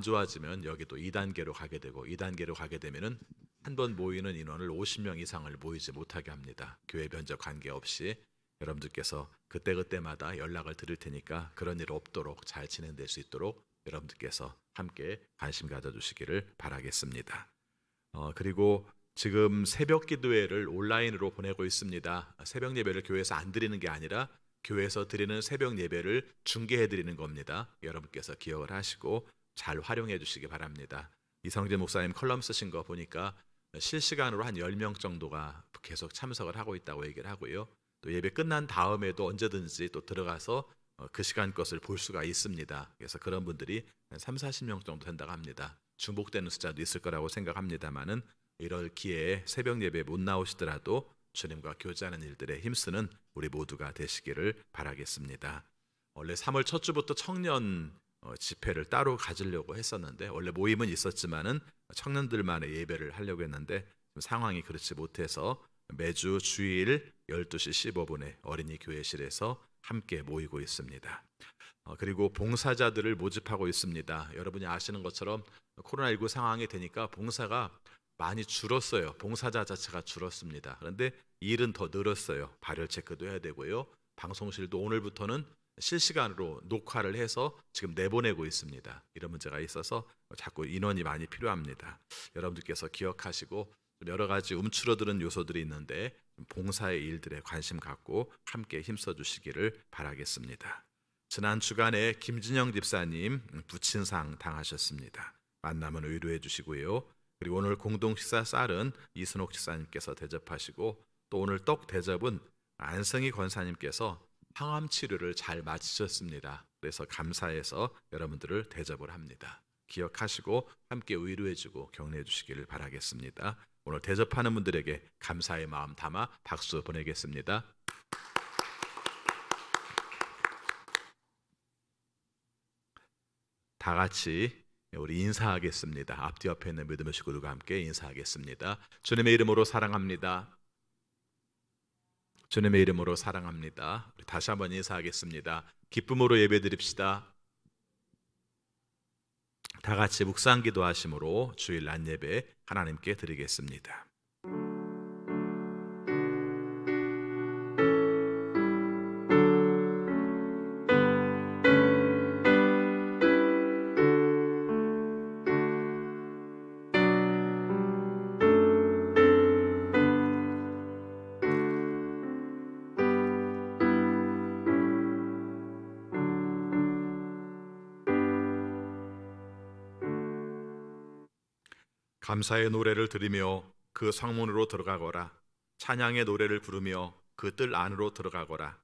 좋아지면 여기도 2단계로 가게 되고 2단계로 가게 되면은 한 번 모이는 인원을 50명 이상을 모이지 못하게 합니다. 교회 변적 관계없이 여러분들께서 그때그때마다 연락을 드릴 테니까 그런 일 없도록 잘 진행될 수 있도록 여러분들께서 함께 관심 가져주시기를 바라겠습니다. 그리고 지금 새벽 기도회를 온라인으로 보내고 있습니다. 새벽 예배를 교회에서 안 드리는 게 아니라 교회에서 드리는 새벽 예배를 중계해 드리는 겁니다. 여러분께서 기억을 하시고 잘 활용해 주시기 바랍니다. 이성재 목사님 컬럼 쓰신 거 보니까 실시간으로 한 10명 정도가 계속 참석을 하고 있다고 얘기를 하고요. 또 예배 끝난 다음에도 언제든지 또 들어가서 그 시간 것을 볼 수가 있습니다. 그래서 그런 분들이 한 3, 40명 정도 된다고 합니다. 중복되는 숫자도 있을 거라고 생각합니다만은 이럴 기회에 새벽 예배 못 나오시더라도 주님과 교제하는 일들에 힘쓰는 우리 모두가 되시기를 바라겠습니다. 원래 3월 첫 주부터 청년 집회를 따로 가지려고 했었는데 원래 모임은 있었지만은 청년들만의 예배를 하려고 했는데 상황이 그렇지 못해서 매주 주일 12시 15분에 어린이 교회실에서 함께 모이고 있습니다. 그리고 봉사자들을 모집하고 있습니다. 여러분이 아시는 것처럼 코로나19 상황이 되니까 봉사가 많이 줄었어요. 봉사자 자체가 줄었습니다. 그런데 일은 더 늘었어요. 발열 체크도 해야 되고요. 방송실도 오늘부터는 실시간으로 녹화를 해서 지금 내보내고 있습니다. 이런 문제가 있어서 자꾸 인원이 많이 필요합니다. 여러분들께서 기억하시고 여러 가지 움츠러드는 요소들이 있는데 봉사의 일들에 관심 갖고 함께 힘써 주시기를 바라겠습니다. 지난 주간에 김진영 집사님 부친상 당하셨습니다. 만나면 위로해 주시고요. 그리고 오늘 공동 식사 쌀은 이순옥 집사님께서 대접하시고 또 오늘 떡 대접은 안성희 권사님께서 항암 치료를 잘 마치셨습니다. 그래서 감사해서 여러분들을 대접을 합니다. 기억하시고 함께 위로해주고 격려해 주시기를 바라겠습니다. 오늘 대접하는 분들에게 감사의 마음 담아 박수 보내겠습니다. 다 같이 우리 인사하겠습니다. 앞뒤 옆에 있는 믿음의 식구들과 함께 인사하겠습니다. 주님의 이름으로 사랑합니다. 주님의 이름으로 사랑합니다. 다시 한번 인사하겠습니다. 기쁨으로 예배드립시다. 다 같이 묵상 기도하심으로 주일 낮 예배 하나님께 드리겠습니다. 감사의 노래를 들으며 그 성문으로 들어가거라. 찬양의 노래를 부르며 그 뜰 안으로 들어가거라.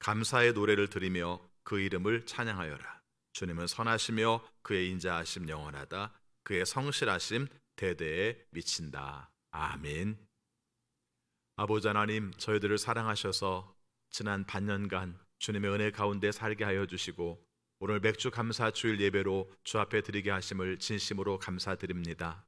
감사의 노래를 들으며 그 이름을 찬양하여라. 주님은 선하시며 그의 인자하심 영원하다. 그의 성실하심 대대에 미친다. 아멘. 아버지 하나님, 저희들을 사랑하셔서 지난 반년간 주님의 은혜 가운데 살게 하여 주시고 오늘 맥주 감사 주일 예배로 주 앞에 드리게 하심을 진심으로 감사드립니다.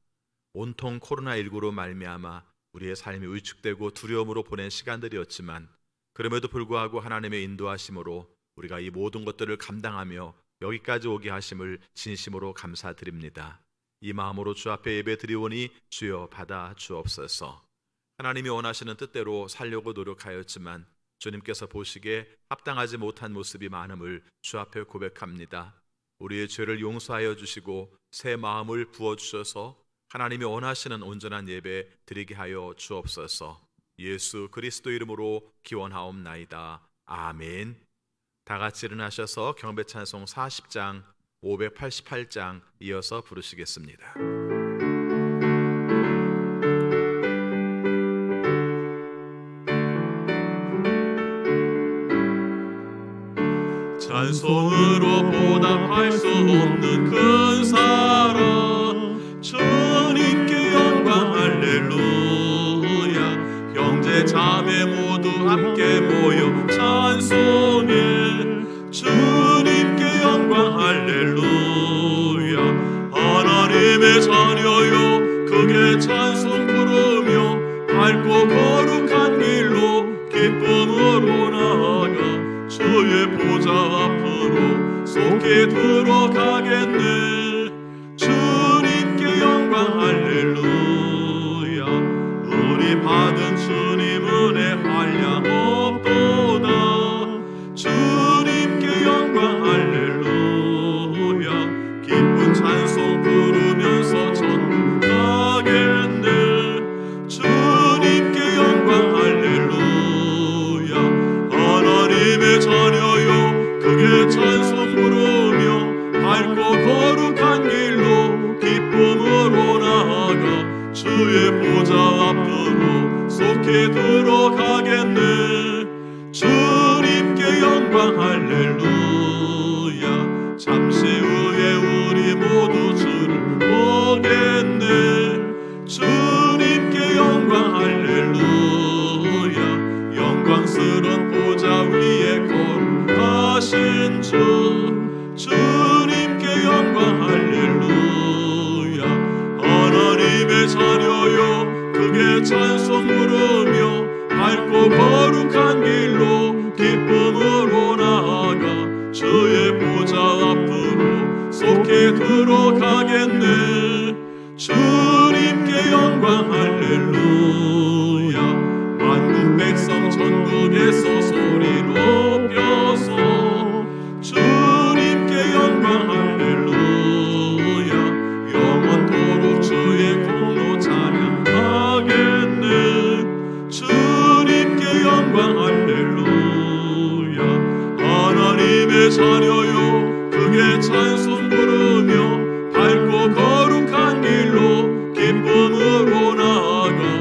온통 코로나19로 말미암아 우리의 삶이 위축되고 두려움으로 보낸 시간들이었지만 그럼에도 불구하고 하나님의 인도하심으로 우리가 이 모든 것들을 감당하며 여기까지 오게 하심을 진심으로 감사드립니다. 이 마음으로 주 앞에 예배 드리오니 주여 받아 주옵소서. 하나님이 원하시는 뜻대로 살려고 노력하였지만 주님께서 보시기에 합당하지 못한 모습이 많음을 주 앞에 고백합니다. 우리의 죄를 용서하여 주시고 새 마음을 부어주셔서 하나님이 원하시는 온전한 예배 드리게 하여 주옵소서. 예수 그리스도 이름으로 기원하옵나이다. 아멘. 다 같이 일어나셔서 경배 찬송 40장 588장 이어서 부르시겠습니다. 찬송으로 보답할 수 없는 큰 사랑, 주님께 영광 할렐루야. 형제 자매 모두 함께 모여 찬송해. 주님께 영광 할렐루야. 하나님의 자녀여 크게 찬송 부르며 밝고 거룩한 길로 기쁨으로 나아가 주의 보좌 앞으로 속히 들어가겠네. 주님께 영광 할렐루야. 우리 받은 주님 은혜 한량 없도다. 주님께 영광 할렐루야. 기쁜 찬송 부르면서 전국 가겠네. 주님께 영광 할렐루야. 하나님의 자녀여 크게 찬송 부르며 밝고 거룩한 길로 기쁨으로 나아가 주의 보좌 앞으로 속히 들어가겠네. 주님께 영광 할렐루야. 잠시 후에 우리 모두 주를 보겠네. 주님께 영광 할렐루야. 영광스러운 보좌 위에 거룩하신 주, 주님께 영광 할렐루야. 하나님의 자녀여 크게 찬송 부르며 밝고 거룩한 길로 기쁨으로 나아가 주의 보좌 앞으로 속히 들어가겠네. 주님께 영광 할렐루야. 만국 백성 전국에서 소리 높여서 주님께 영광 할렐루야. 영원토록 주의 공로 찬양하겠네. 주님께 영광 할렐루야. 하나님의 자녀요 크게 찬송 부르며 밝고 거룩한 길로 기쁨으로 나아가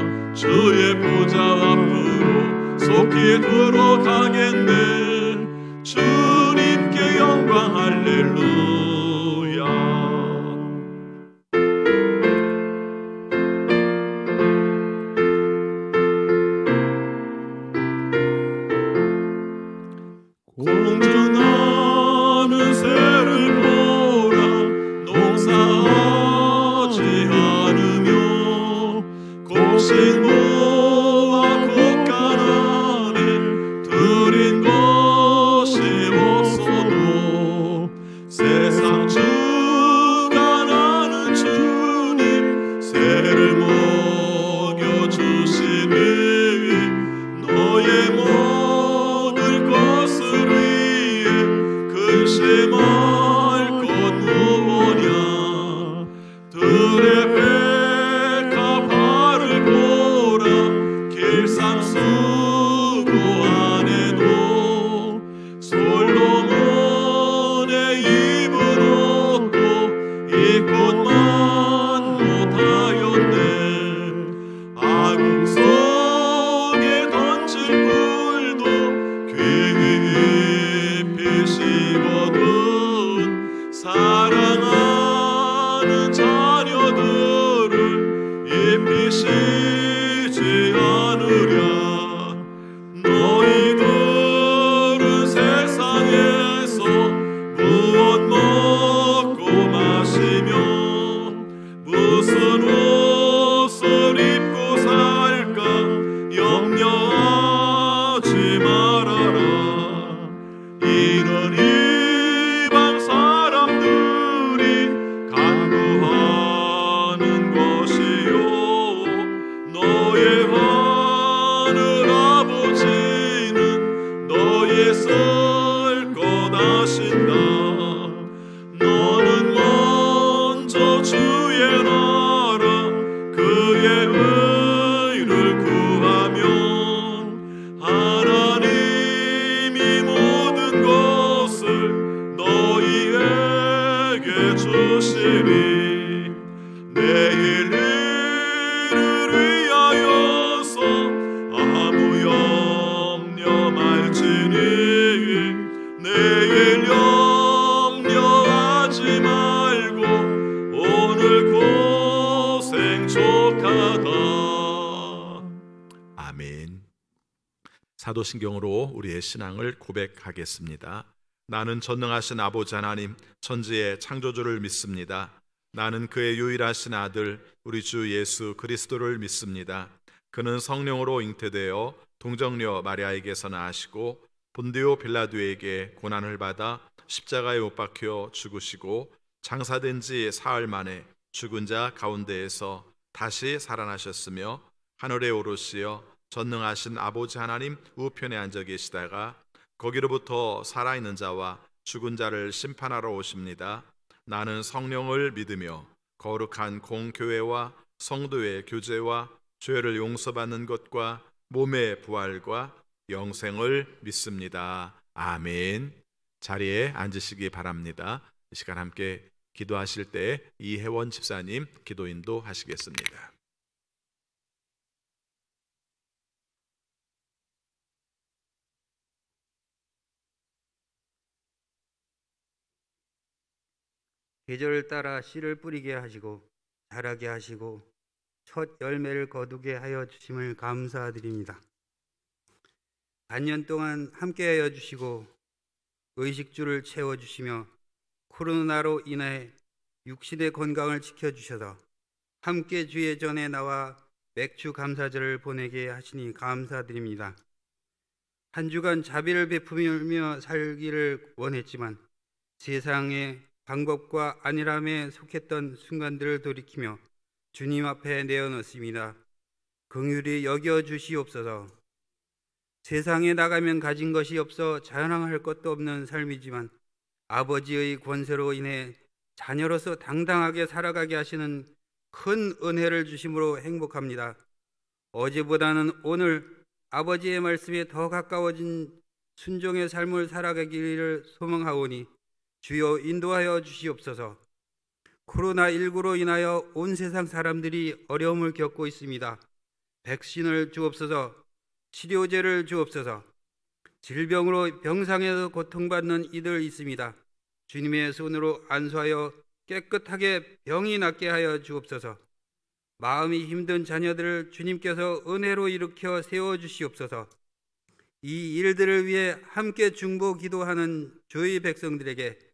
주의 나라 그의 의를 구하면 하나님이 모든 것을 너희에게 주시리. 내일 일을 위하여서 아무 염려 말지니 내일 염려하지 말고 오늘 고생 족하다. 아멘. 사도신경으로 우리의 신앙을 고백하겠습니다. 나는 전능하신 아버지 하나님 천지의 창조주를 믿습니다. 나는 그의 유일하신 아들 우리 주 예수 그리스도를 믿습니다. 그는 성령으로 잉태되어 동정녀 마리아에게서 나시고 본디오 빌라도에게 고난을 받아 십자가에 못 박혀 죽으시고 장사된 지 사흘 만에 죽은 자 가운데에서 다시 살아나셨으며 하늘에 오르시어 전능하신 아버지 하나님 우편에 앉아 계시다가 거기로부터 살아있는 자와 죽은 자를 심판하러 오십니다. 나는 성령을 믿으며 거룩한 공교회와 성도의 교제와 죄를 용서받는 것과 몸의 부활과 영생을 믿습니다. 아멘. 자리에 앉으시기 바랍니다. 이 시간 함께 기도하실 때 이혜원 집사님 기도 인도하시겠습니다. 계절을 따라 씨를 뿌리게 하시고 자라게 하시고 첫 열매를 거두게 하여 주심을 감사드립니다. 반년 동안 함께하여 주시고 의식주를 채워주시며 코로나로 인해 육신의 건강을 지켜주셔서 함께 주의 전에 나와 맥주 감사절을 보내게 하시니 감사드립니다. 한 주간 자비를 베풀며 살기를 원했지만 세상의 방법과 안일함에 속했던 순간들을 돌이키며 주님 앞에 내어놓습니다. 긍휼히 여겨주시옵소서. 세상에 나가면 가진 것이 없어 자랑할 것도 없는 삶이지만 아버지의 권세로 인해 자녀로서 당당하게 살아가게 하시는 큰 은혜를 주심으로 행복합니다. 어제보다는 오늘 아버지의 말씀에 더 가까워진 순종의 삶을 살아가기를 소망하오니 주여 인도하여 주시옵소서. 코로나19로 인하여 온 세상 사람들이 어려움을 겪고 있습니다. 백신을 주옵소서. 치료제를 주옵소서. 질병으로 병상에서 고통받는 이들 있습니다. 주님의 손으로 안수하여 깨끗하게 병이 낫게 하여 주옵소서. 마음이 힘든 자녀들을 주님께서 은혜로 일으켜 세워주시옵소서. 이 일들을 위해 함께 중보 기도하는 주의 백성들에게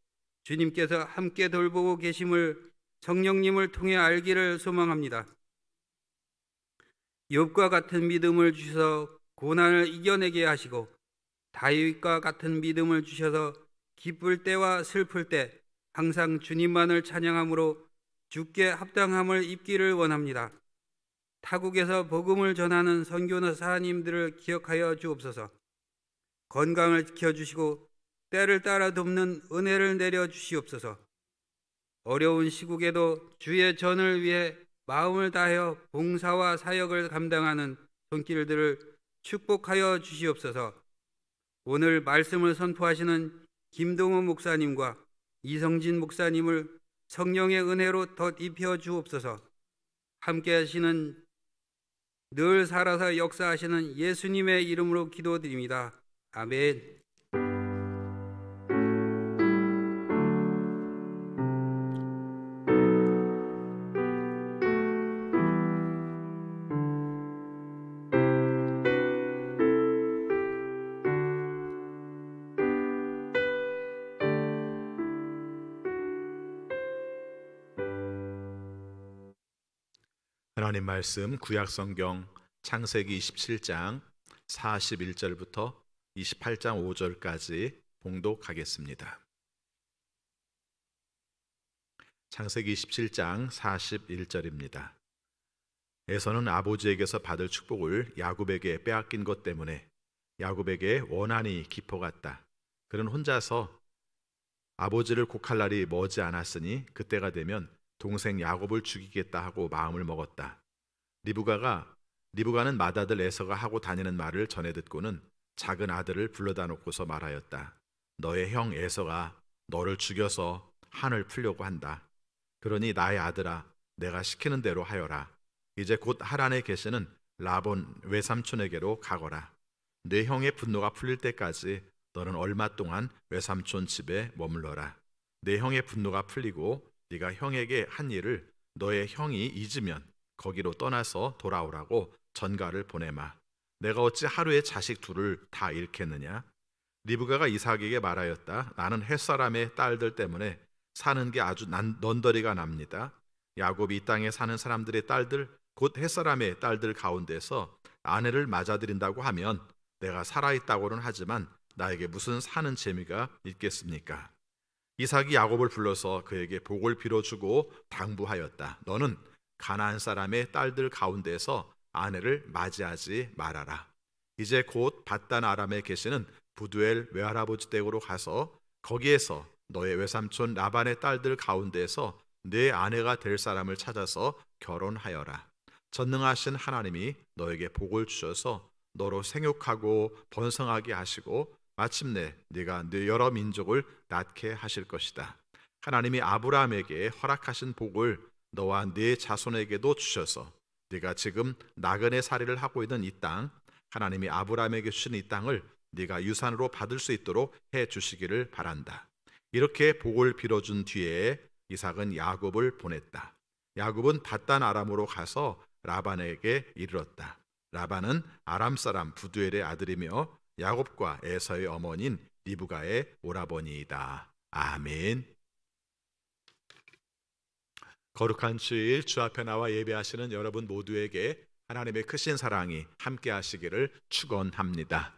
주님께서 함께 돌보고 계심을 성령님을 통해 알기를 소망합니다. 욥과 같은 믿음을 주셔서 고난을 이겨내게 하시고 다윗과 같은 믿음을 주셔서 기쁠 때와 슬플 때 항상 주님만을 찬양함으로 주께 합당함을 입기를 원합니다. 타국에서 복음을 전하는 선교사님들을 기억하여 주옵소서. 건강을 지켜주시고 때를 따라 돕는 은혜를 내려주시옵소서. 어려운 시국에도 주의 전을 위해 마음을 다하여 봉사와 사역을 감당하는 손길들을 축복하여 주시옵소서. 오늘 말씀을 선포하시는 김동호 목사님과 이성진 목사님을 성령의 은혜로 덧입혀 주옵소서. 함께 하시는 늘 살아서 역사하시는 예수님의 이름으로 기도드립니다. 아멘. 하나님 말씀 구약성경 창세기 27장 41절부터 28장 5절까지 봉독하겠습니다. 창세기 27장 41절입니다. 에서는 아버지에게서 받을 축복을 야곱에게 빼앗긴 것 때문에 야곱에게 원한이 깊어갔다. 그는 혼자서 아버지를 곡할 날이 머지 않았으니 그때가 되면 동생 야곱을 죽이겠다 하고 마음을 먹었다. 리브가는 맏아들 에서가 하고 다니는 말을 전해 듣고는 작은 아들을 불러다 놓고서 말하였다. 너의 형 에서가 너를 죽여서 한을 풀려고 한다. 그러니 나의 아들아, 내가 시키는 대로 하여라. 이제 곧 하란에 계시는 라본 외삼촌에게로 가거라. 네 형의 분노가 풀릴 때까지 너는 얼마 동안 외삼촌 집에 머물러라. 네 형의 분노가 풀리고 네가 형에게 한 일을 너의 형이 잊으면 거기로 떠나서 돌아오라고 전가를 보내마. 내가 어찌 하루에 자식 둘을 다 잃겠느냐? 리브가가 이삭에게 말하였다. 나는 햇사람의 딸들 때문에 사는 게 아주 넌더리가 납니다. 야곱이 이 땅에 사는 사람들의 딸들, 곧 햇사람의 딸들 가운데서 아내를 맞아들인다고 하면 내가 살아있다고는 하지만 나에게 무슨 사는 재미가 있겠습니까? 이삭이 야곱을 불러서 그에게 복을 빌어주고 당부하였다. 너는 가나안 사람의 딸들 가운데서 아내를 맞이하지 말아라. 이제 곧 밧단 아람에 계시는 부두엘 외할아버지 댁으로 가서 거기에서 너의 외삼촌 라반의 딸들 가운데서 내 아내가 될 사람을 찾아서 결혼하여라. 전능하신 하나님이 너에게 복을 주셔서 너로 생육하고 번성하게 하시고 마침내 네가 여러 민족을 낳게 하실 것이다. 하나님이 아브라함에게 허락하신 복을 너와 네 자손에게도 주셔서 네가 지금 나그네 살이를 하고 있는 이 땅, 하나님이 아브라함에게 주신 이 땅을 네가 유산으로 받을 수 있도록 해 주시기를 바란다. 이렇게 복을 빌어준 뒤에 이삭은 야곱을 보냈다. 야곱은 밧단 아람으로 가서 라반에게 이르렀다. 라반은 아람 사람 부두엘의 아들이며 야곱과 에서의 어머니인 리브가의 오라버니이다. 아멘. 거룩한 주일 주 앞에 나와 예배하시는 여러분 모두에게 하나님의 크신 사랑이 함께 하시기를 축원합니다.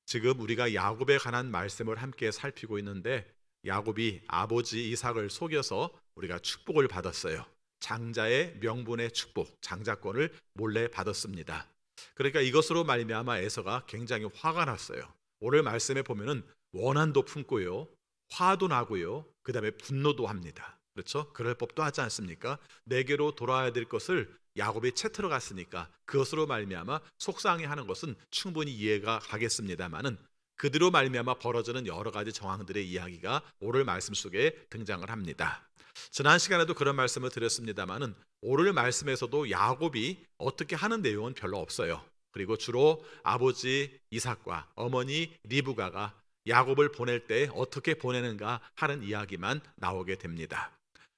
지금 우리가 야곱에 관한 말씀을 함께 살피고 있는데 야곱이 아버지 이삭을 속여서 우리가 축복을 받았어요. 장자의 명분의 축복, 장자권을 몰래 받았습니다. 그러니까 이것으로 말미암아 에서가 굉장히 화가 났어요. 오늘 말씀에 보면은 원한도 품고요, 화도 나고요, 그 다음에 분노도 합니다. 그렇죠? 그럴 법도 하지 않습니까? 내게로 돌아와야 될 것을 야곱이 채트러 갔으니까 그것으로 말미암아 속상해하는 것은 충분히 이해가 가겠습니다만은 그대로 말미암아 벌어지는 여러 가지 정황들의 이야기가 오늘 말씀 속에 등장을 합니다. 지난 시간에도 그런 말씀을 드렸습니다만은 오늘 말씀에서도 야곱이 어떻게 하는 내용은 별로 없어요. 그리고 주로 아버지 이삭과 어머니 리브가가 야곱을 보낼 때 어떻게 보내는가 하는 이야기만 나오게 됩니다.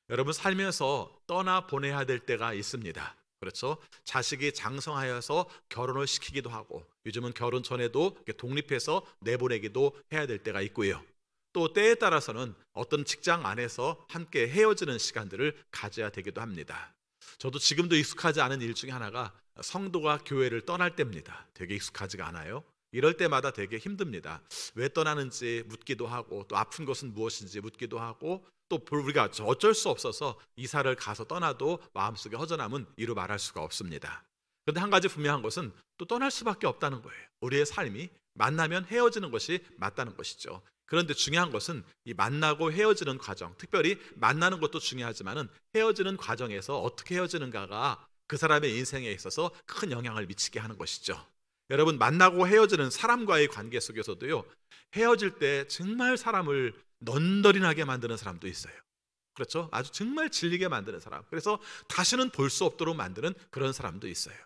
여러분 살면서 떠나 보내야 될 때가 있습니다. 그렇죠? 자식이 장성하여서 결혼을 시키기도 하고 요즘은 결혼 전에도 독립해서 내보내기도 해야 될 때가 있고요. 또 때에 따라서는 어떤 직장 안에서 함께 헤어지는 시간들을 가져야 되기도 합니다. 저도 지금도 익숙하지 않은 일 중에 하나가 성도가 교회를 떠날 때입니다. 되게 익숙하지가 않아요. 이럴 때마다 되게 힘듭니다. 왜 떠나는지 묻기도 하고 또 아픈 것은 무엇인지 묻기도 하고 또 우리가 어쩔 수 없어서 이사를 가서 떠나도 마음속에 허전함은 이루 말할 수가 없습니다. 그런데 한 가지 분명한 것은 또 떠날 수밖에 없다는 거예요. 우리의 삶이 만나면 헤어지는 것이 맞다는 것이죠. 그런데 중요한 것은 이 만나고 헤어지는 과정, 특별히 만나는 것도 중요하지만은 헤어지는 과정에서 어떻게 헤어지는가가 그 사람의 인생에 있어서 큰 영향을 미치게 하는 것이죠. 여러분 만나고 헤어지는 사람과의 관계 속에서도요, 헤어질 때 정말 사람을 넌더리나게 만드는 사람도 있어요. 그렇죠? 아주 정말 질리게 만드는 사람. 그래서 다시는 볼 수 없도록 만드는 그런 사람도 있어요.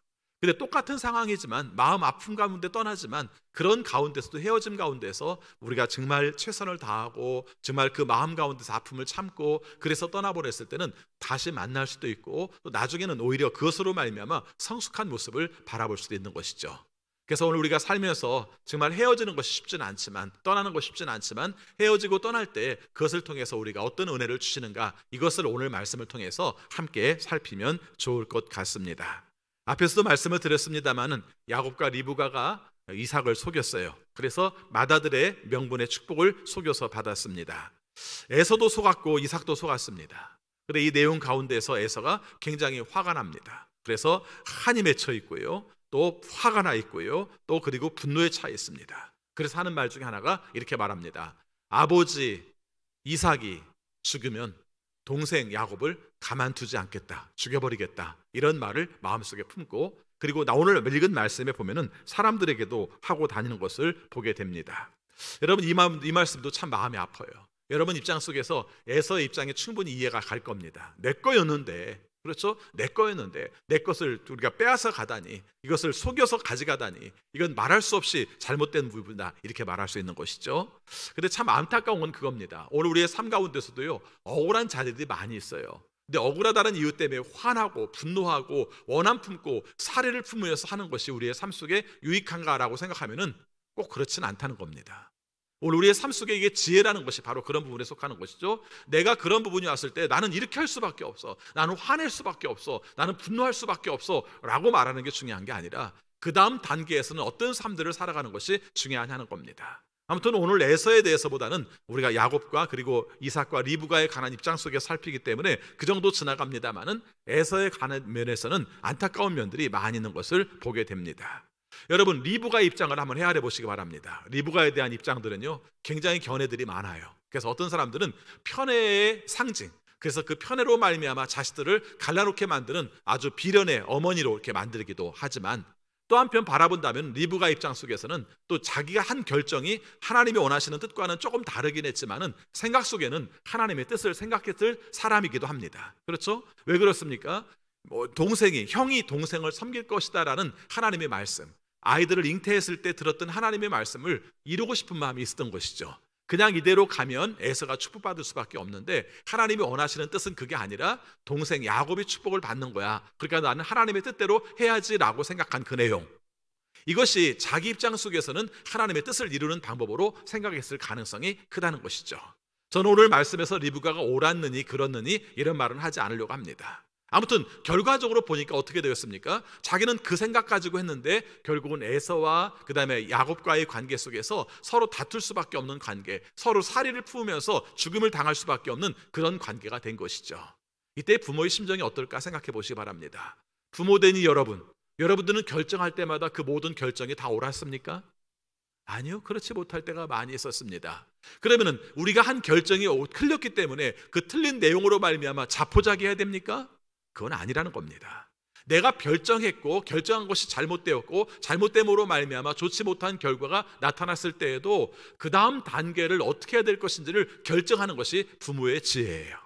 근데 똑같은 상황이지만 마음 아픔 가운데 떠나지만 그런 가운데서도 헤어짐 가운데서 우리가 정말 최선을 다하고 정말 그 마음 가운데서 아픔을 참고 그래서 떠나보냈을 때는 다시 만날 수도 있고 또 나중에는 오히려 그것으로 말미암아 성숙한 모습을 바라볼 수도 있는 것이죠. 그래서 오늘 우리가 살면서 정말 헤어지는 것이 쉽지는 않지만 떠나는 것이 쉽지는 않지만 헤어지고 떠날 때 그것을 통해서 우리가 어떤 은혜를 주시는가 이것을 오늘 말씀을 통해서 함께 살피면 좋을 것 같습니다. 앞에서도 말씀을 드렸습니다마는 야곱과 리브가가 이삭을 속였어요. 그래서 맏아들의 명분의 축복을 속여서 받았습니다. 에서도 속았고 이삭도 속았습니다. 그런데 이 내용 가운데서 에서가 굉장히 화가 납니다. 그래서 한이 맺혀 있고요. 또 화가 나 있고요. 또 그리고 분노에 차 있습니다. 그래서 하는 말 중에 하나가 이렇게 말합니다. 아버지 이삭이 죽으면 동생 야곱을 가만두지 않겠다, 죽여버리겠다, 이런 말을 마음속에 품고, 그리고 나 오늘 읽은 말씀에 보면은 사람들에게도 하고 다니는 것을 보게 됩니다. 여러분, 이 말씀도 참 마음이 아파요. 여러분 입장 속에서 에서의 입장에 충분히 이해가 갈 겁니다. 내 거였는데, 그렇죠? 내 거였는데 내 것을 우리가 빼앗아 가다니, 이것을 속여서 가져가다니, 이건 말할 수 없이 잘못된 부분이다, 이렇게 말할 수 있는 것이죠. 근데 참 안타까운 건 그겁니다. 오늘 우리의 삶 가운데서도요, 억울한 자들이 많이 있어요. 근데 억울하다는 이유 때문에 화나고 분노하고 원한 품고 사례를 품으면서 하는 것이 우리의 삶 속에 유익한가라고 생각하면은 꼭 그렇지는 않다는 겁니다. 오늘 우리의 삶 속에 이게 지혜라는 것이 바로 그런 부분에 속하는 것이죠. 내가 그런 부분이 왔을 때 나는 이렇게 할 수밖에 없어, 나는 화낼 수밖에 없어, 나는 분노할 수밖에 없어 라고 말하는 게 중요한 게 아니라 그 다음 단계에서는 어떤 삶들을 살아가는 것이 중요하냐는 겁니다. 아무튼 오늘 에서에 대해서보다는 우리가 야곱과 그리고 이삭과 리브가에 관한 입장 속에 살피기 때문에 그 정도 지나갑니다만은 에서에 관한 면에서는 안타까운 면들이 많이 있는 것을 보게 됩니다. 여러분, 리브가의 입장을 한번 헤아려 보시기 바랍니다. 리브가에 대한 입장들은요, 굉장히 견해들이 많아요. 그래서 어떤 사람들은 편애의 상징, 그래서 그 편애로 말미암아 자식들을 갈라놓게 만드는 아주 비련의 어머니로 이렇게 만들기도 하지만, 또 한편 바라본다면 리브가 입장 속에서는 또 자기가 한 결정이 하나님이 원하시는 뜻과는 조금 다르긴 했지만은 생각 속에는 하나님의 뜻을 생각했을 사람이기도 합니다. 그렇죠? 왜 그렇습니까? 형이 동생을 섬길 것이다라는 하나님의 말씀, 아이들을 잉태했을 때 들었던 하나님의 말씀을 이루고 싶은 마음이 있었던 것이죠. 그냥 이대로 가면 에서가 축복받을 수밖에 없는데 하나님이 원하시는 뜻은 그게 아니라 동생 야곱이 축복을 받는 거야, 그러니까 나는 하나님의 뜻대로 해야지라고 생각한 그 내용, 이것이 자기 입장 속에서는 하나님의 뜻을 이루는 방법으로 생각했을 가능성이 크다는 것이죠. 저는 오늘 말씀에서 리브가가 옳았느니 그렇느니 이런 말은 하지 않으려고 합니다. 아무튼 결과적으로 보니까 어떻게 되었습니까? 자기는 그 생각 가지고 했는데 결국은 에서와 그 다음에 야곱과의 관계 속에서 서로 다툴 수밖에 없는 관계, 서로 사리를 품으면서 죽음을 당할 수밖에 없는 그런 관계가 된 것이죠. 이때 부모의 심정이 어떨까 생각해 보시기 바랍니다. 부모되니 여러분들은 결정할 때마다 그 모든 결정이 다 옳았습니까? 아니요, 그렇지 못할 때가 많이 있었습니다. 그러면은 우리가 한 결정이 틀렸기 때문에 그 틀린 내용으로 말미암아 자포자기해야 됩니까? 그건 아니라는 겁니다. 내가 결정했고 결정한 것이 잘못되었고 잘못됨으로 말미암아 좋지 못한 결과가 나타났을 때에도 그 다음 단계를 어떻게 해야 될 것인지를 결정하는 것이 부모의 지혜예요.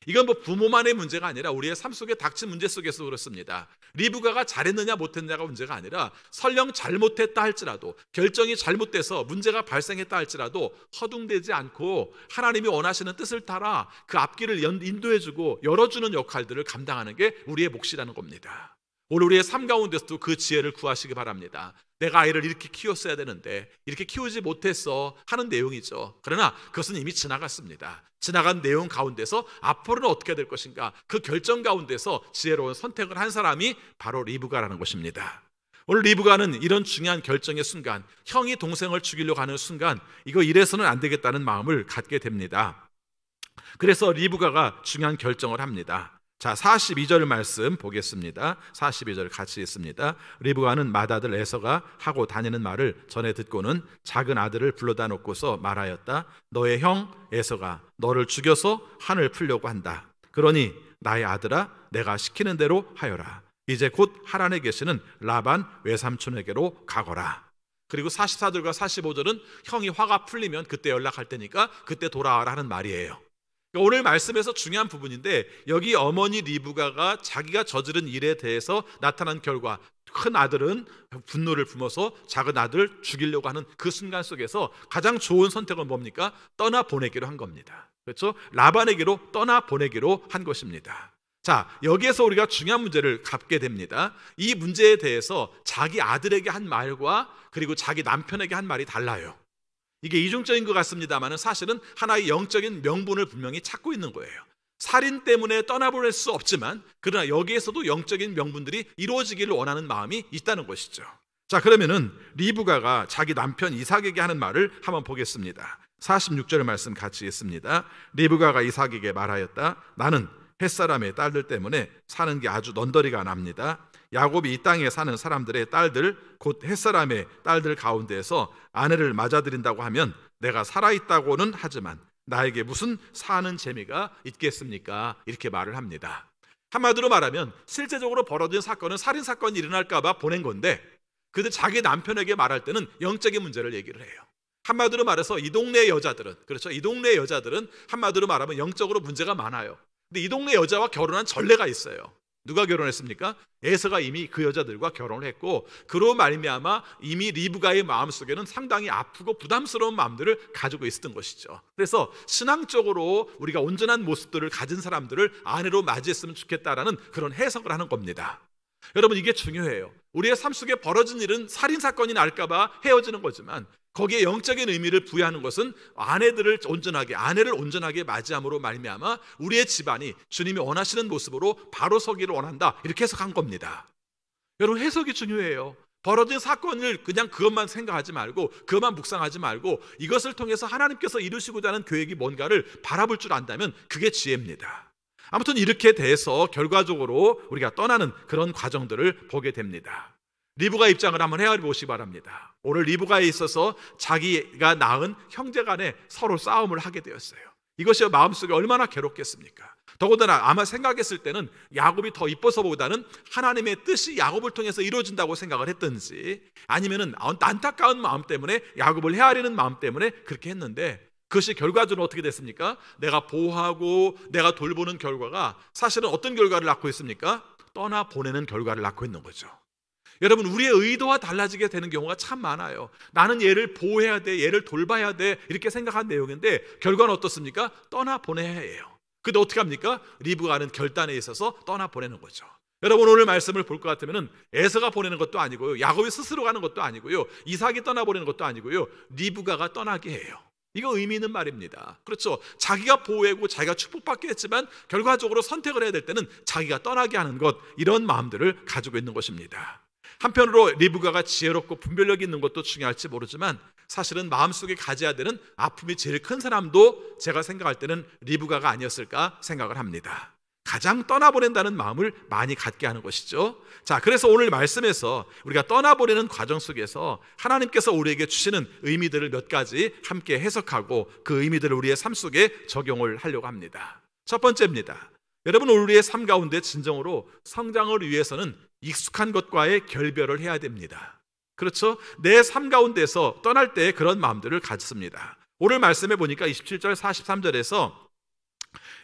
이건 부모만의 문제가 아니라 우리의 삶 속에 닥친 문제 속에서 그렇습니다. 리브가가 잘했느냐 못했느냐가 문제가 아니라 설령 잘못했다 할지라도, 결정이 잘못돼서 문제가 발생했다 할지라도 허둥대지 않고 하나님이 원하시는 뜻을 따라 그 앞길을 인도해주고 열어주는 역할들을 감당하는 게 우리의 몫이라는 겁니다. 오늘 우리의 삶 가운데서도 그 지혜를 구하시기 바랍니다. 내가 아이를 이렇게 키웠어야 되는데 이렇게 키우지 못했어 하는 내용이죠. 그러나 그것은 이미 지나갔습니다. 지나간 내용 가운데서 앞으로는 어떻게 될 것인가, 그 결정 가운데서 지혜로운 선택을 한 사람이 바로 리브가라는 것입니다. 오늘 리브가는 이런 중요한 결정의 순간, 형이 동생을 죽이려고 하는 순간 이거 이래서는 안 되겠다는 마음을 갖게 됩니다. 그래서 리브가가 중요한 결정을 합니다. 자, 42절 말씀 보겠습니다. 42절 같이 읽습니다. 리브가는 맏아들 에서가 하고 다니는 말을 전에 듣고는 작은 아들을 불러다 놓고서 말하였다. 너의 형 에서가 너를 죽여서 한을 풀려고 한다. 그러니 나의 아들아, 내가 시키는 대로 하여라. 이제 곧 하란에 계시는 라반 외삼촌에게로 가거라. 그리고 44절과 45절은 형이 화가 풀리면 그때 연락할 테니까 그때 돌아와라 하는 말이에요. 오늘 말씀에서 중요한 부분인데, 여기 어머니 리브가가 자기가 저지른 일에 대해서 나타난 결과, 큰 아들은 분노를 품어서 작은 아들을 죽이려고 하는 그 순간 속에서 가장 좋은 선택은 뭡니까? 떠나보내기로 한 겁니다. 그렇죠? 라반에게로 떠나보내기로 한 것입니다. 자, 여기에서 우리가 중요한 문제를 갖게 됩니다. 이 문제에 대해서 자기 아들에게 한 말과 그리고 자기 남편에게 한 말이 달라요. 이게 이중적인 것 같습니다만 사실은 하나의 영적인 명분을 분명히 찾고 있는 거예요. 살인 때문에 떠나보낼 수 없지만 그러나 여기에서도 영적인 명분들이 이루어지기를 원하는 마음이 있다는 것이죠. 자, 그러면은 리브가가 자기 남편 이삭에게 하는 말을 한번 보겠습니다. 46절 말씀 같이 읽습니다. 리브가가 이삭에게 말하였다. 나는 햇사람의 딸들 때문에 사는 게 아주 넌더리가 납니다. 야곱이 이 땅에 사는 사람들의 딸들, 곧 햇사람의 딸들 가운데에서 아내를 맞아들인다고 하면 내가 살아있다고는 하지만 나에게 무슨 사는 재미가 있겠습니까? 이렇게 말을 합니다. 한마디로 말하면 실제적으로 벌어진 사건은 살인사건이 일어날까 봐 보낸 건데, 그들 자기 남편에게 말할 때는 영적인 문제를 얘기를 해요. 한마디로 말해서 이 동네 여자들은, 그렇죠, 이 동네 여자들은 한마디로 말하면 영적으로 문제가 많아요. 근데 이 동네 여자와 결혼한 전례가 있어요. 누가 결혼했습니까? 에서가 이미 그 여자들과 결혼을 했고, 그로 말미암아 이미 리브가의 마음속에는 상당히 아프고 부담스러운 마음들을 가지고 있었던 것이죠. 그래서 신앙적으로 우리가 온전한 모습들을 가진 사람들을 아내로 맞이했으면 좋겠다라는 그런 해석을 하는 겁니다. 여러분, 이게 중요해요. 우리의 삶 속에 벌어진 일은 살인사건이 날까 봐 헤어지는 거지만, 거기에 영적인 의미를 부여하는 것은 아내를 온전하게 맞이함으로 말미암아 우리의 집안이 주님이 원하시는 모습으로 바로 서기를 원한다, 이렇게 해석한 겁니다. 여러분, 해석이 중요해요. 벌어진 사건을 그냥 그것만 생각하지 말고, 그것만 묵상하지 말고, 이것을 통해서 하나님께서 이루시고자 하는 계획이 뭔가를 바라볼 줄 안다면 그게 지혜입니다. 아무튼 이렇게 돼서 결과적으로 우리가 떠나는 그런 과정들을 보게 됩니다. 리브가 입장을 한번 헤아려보시기 바랍니다. 오늘 리브가에 있어서 자기가 낳은 형제 간에 서로 싸움을 하게 되었어요. 이것이 마음속에 얼마나 괴롭겠습니까? 더군다나 아마 생각했을 때는 야곱이 더 이뻐서보다는 하나님의 뜻이 야곱을 통해서 이루어진다고 생각을 했든지, 아니면은 안타까운 마음 때문에, 야곱을 헤아리는 마음 때문에 그렇게 했는데, 그것이 결과적으로 어떻게 됐습니까? 내가 보호하고 내가 돌보는 결과가 사실은 어떤 결과를 낳고 있습니까? 떠나보내는 결과를 낳고 있는 거죠. 여러분, 우리의 의도와 달라지게 되는 경우가 참 많아요. 나는 얘를 보호해야 돼, 얘를 돌봐야 돼, 이렇게 생각한 내용인데 결과는 어떻습니까? 떠나보내야 해요. 근데 어떻게 합니까? 리브가는 결단에 있어서 떠나보내는 거죠. 여러분, 오늘 말씀을 볼 것 같으면 에서가 보내는 것도 아니고요, 야곱이 스스로 가는 것도 아니고요, 이삭이 떠나보내는 것도 아니고요, 리브가가 떠나게 해요. 이거 의미 있는 말입니다. 그렇죠? 자기가 보호하고 자기가 축복받게 했지만 결과적으로 선택을 해야 될 때는 자기가 떠나게 하는 것, 이런 마음들을 가지고 있는 것입니다. 한편으로 리브가가 지혜롭고 분별력이 있는 것도 중요할지 모르지만, 사실은 마음속에 가져야 되는 아픔이 제일 큰 사람도 제가 생각할 때는 리브가가 아니었을까 생각을 합니다. 가장 떠나보낸다는 마음을 많이 갖게 하는 것이죠. 자, 그래서 오늘 말씀에서 우리가 떠나보내는 과정 속에서 하나님께서 우리에게 주시는 의미들을 몇 가지 함께 해석하고 그 의미들을 우리의 삶 속에 적용을 하려고 합니다. 첫 번째입니다. 여러분, 우리의 삶 가운데 진정으로 성장을 위해서는 익숙한 것과의 결별을 해야 됩니다. 그렇죠? 내 삶 가운데서 떠날 때 그런 마음들을 갖습니다. 오늘 말씀해 보니까 27절 43절에서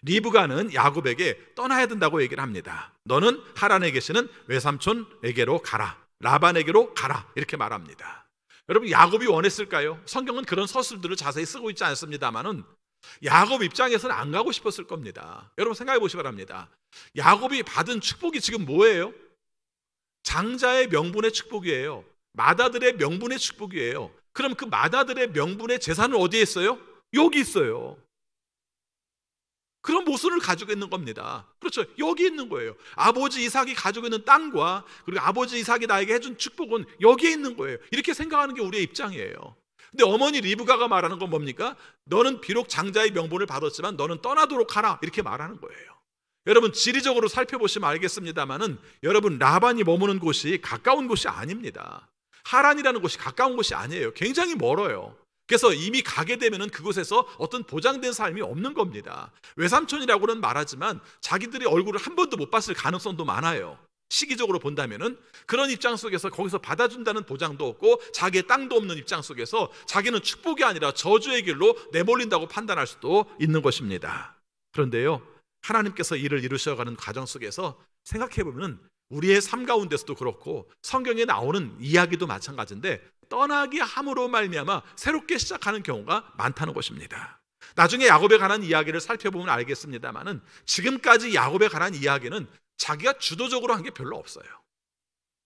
리브가는 야곱에게 떠나야 된다고 얘기를 합니다. 너는 하란에 계시는 외삼촌에게로 가라, 라반에게로 가라, 이렇게 말합니다. 여러분, 야곱이 원했을까요? 성경은 그런 서술들을 자세히 쓰고 있지 않습니다만은 야곱 입장에서는 안 가고 싶었을 겁니다. 여러분, 생각해 보시기 바랍니다. 야곱이 받은 축복이 지금 뭐예요? 장자의 명분의 축복이에요. 맏아들의 명분의 축복이에요. 그럼 그 맏아들의 명분의 재산은 어디에 있어요? 여기 있어요. 그런 모습을 가지고 있는 겁니다. 그렇죠? 여기 있는 거예요. 아버지 이삭이 가지고 있는 땅과, 그리고 아버지 이삭이 나에게 해준 축복은 여기에 있는 거예요. 이렇게 생각하는 게 우리의 입장이에요. 근데 어머니 리브가가 말하는 건 뭡니까? 너는 비록 장자의 명분을 받았지만 너는 떠나도록 하라, 이렇게 말하는 거예요. 여러분, 지리적으로 살펴보시면 알겠습니다만은, 여러분, 라반이 머무는 곳이 가까운 곳이 아닙니다. 하란이라는 곳이 가까운 곳이 아니에요. 굉장히 멀어요. 그래서 이미 가게 되면은 그곳에서 어떤 보장된 삶이 없는 겁니다. 외삼촌이라고는 말하지만 자기들이 얼굴을 한 번도 못 봤을 가능성도 많아요. 시기적으로 본다면은 그런 입장 속에서 거기서 받아준다는 보장도 없고 자기의 땅도 없는 입장 속에서 자기는 축복이 아니라 저주의 길로 내몰린다고 판단할 수도 있는 것입니다. 그런데요, 하나님께서 일을 이루셔가는 과정 속에서 생각해보면 우리의 삶 가운데서도 그렇고 성경에 나오는 이야기도 마찬가지인데, 떠나게 함으로 말미암아 새롭게 시작하는 경우가 많다는 것입니다. 나중에 야곱에 관한 이야기를 살펴보면 알겠습니다만은, 지금까지 야곱에 관한 이야기는 자기가 주도적으로 한 게 별로 없어요.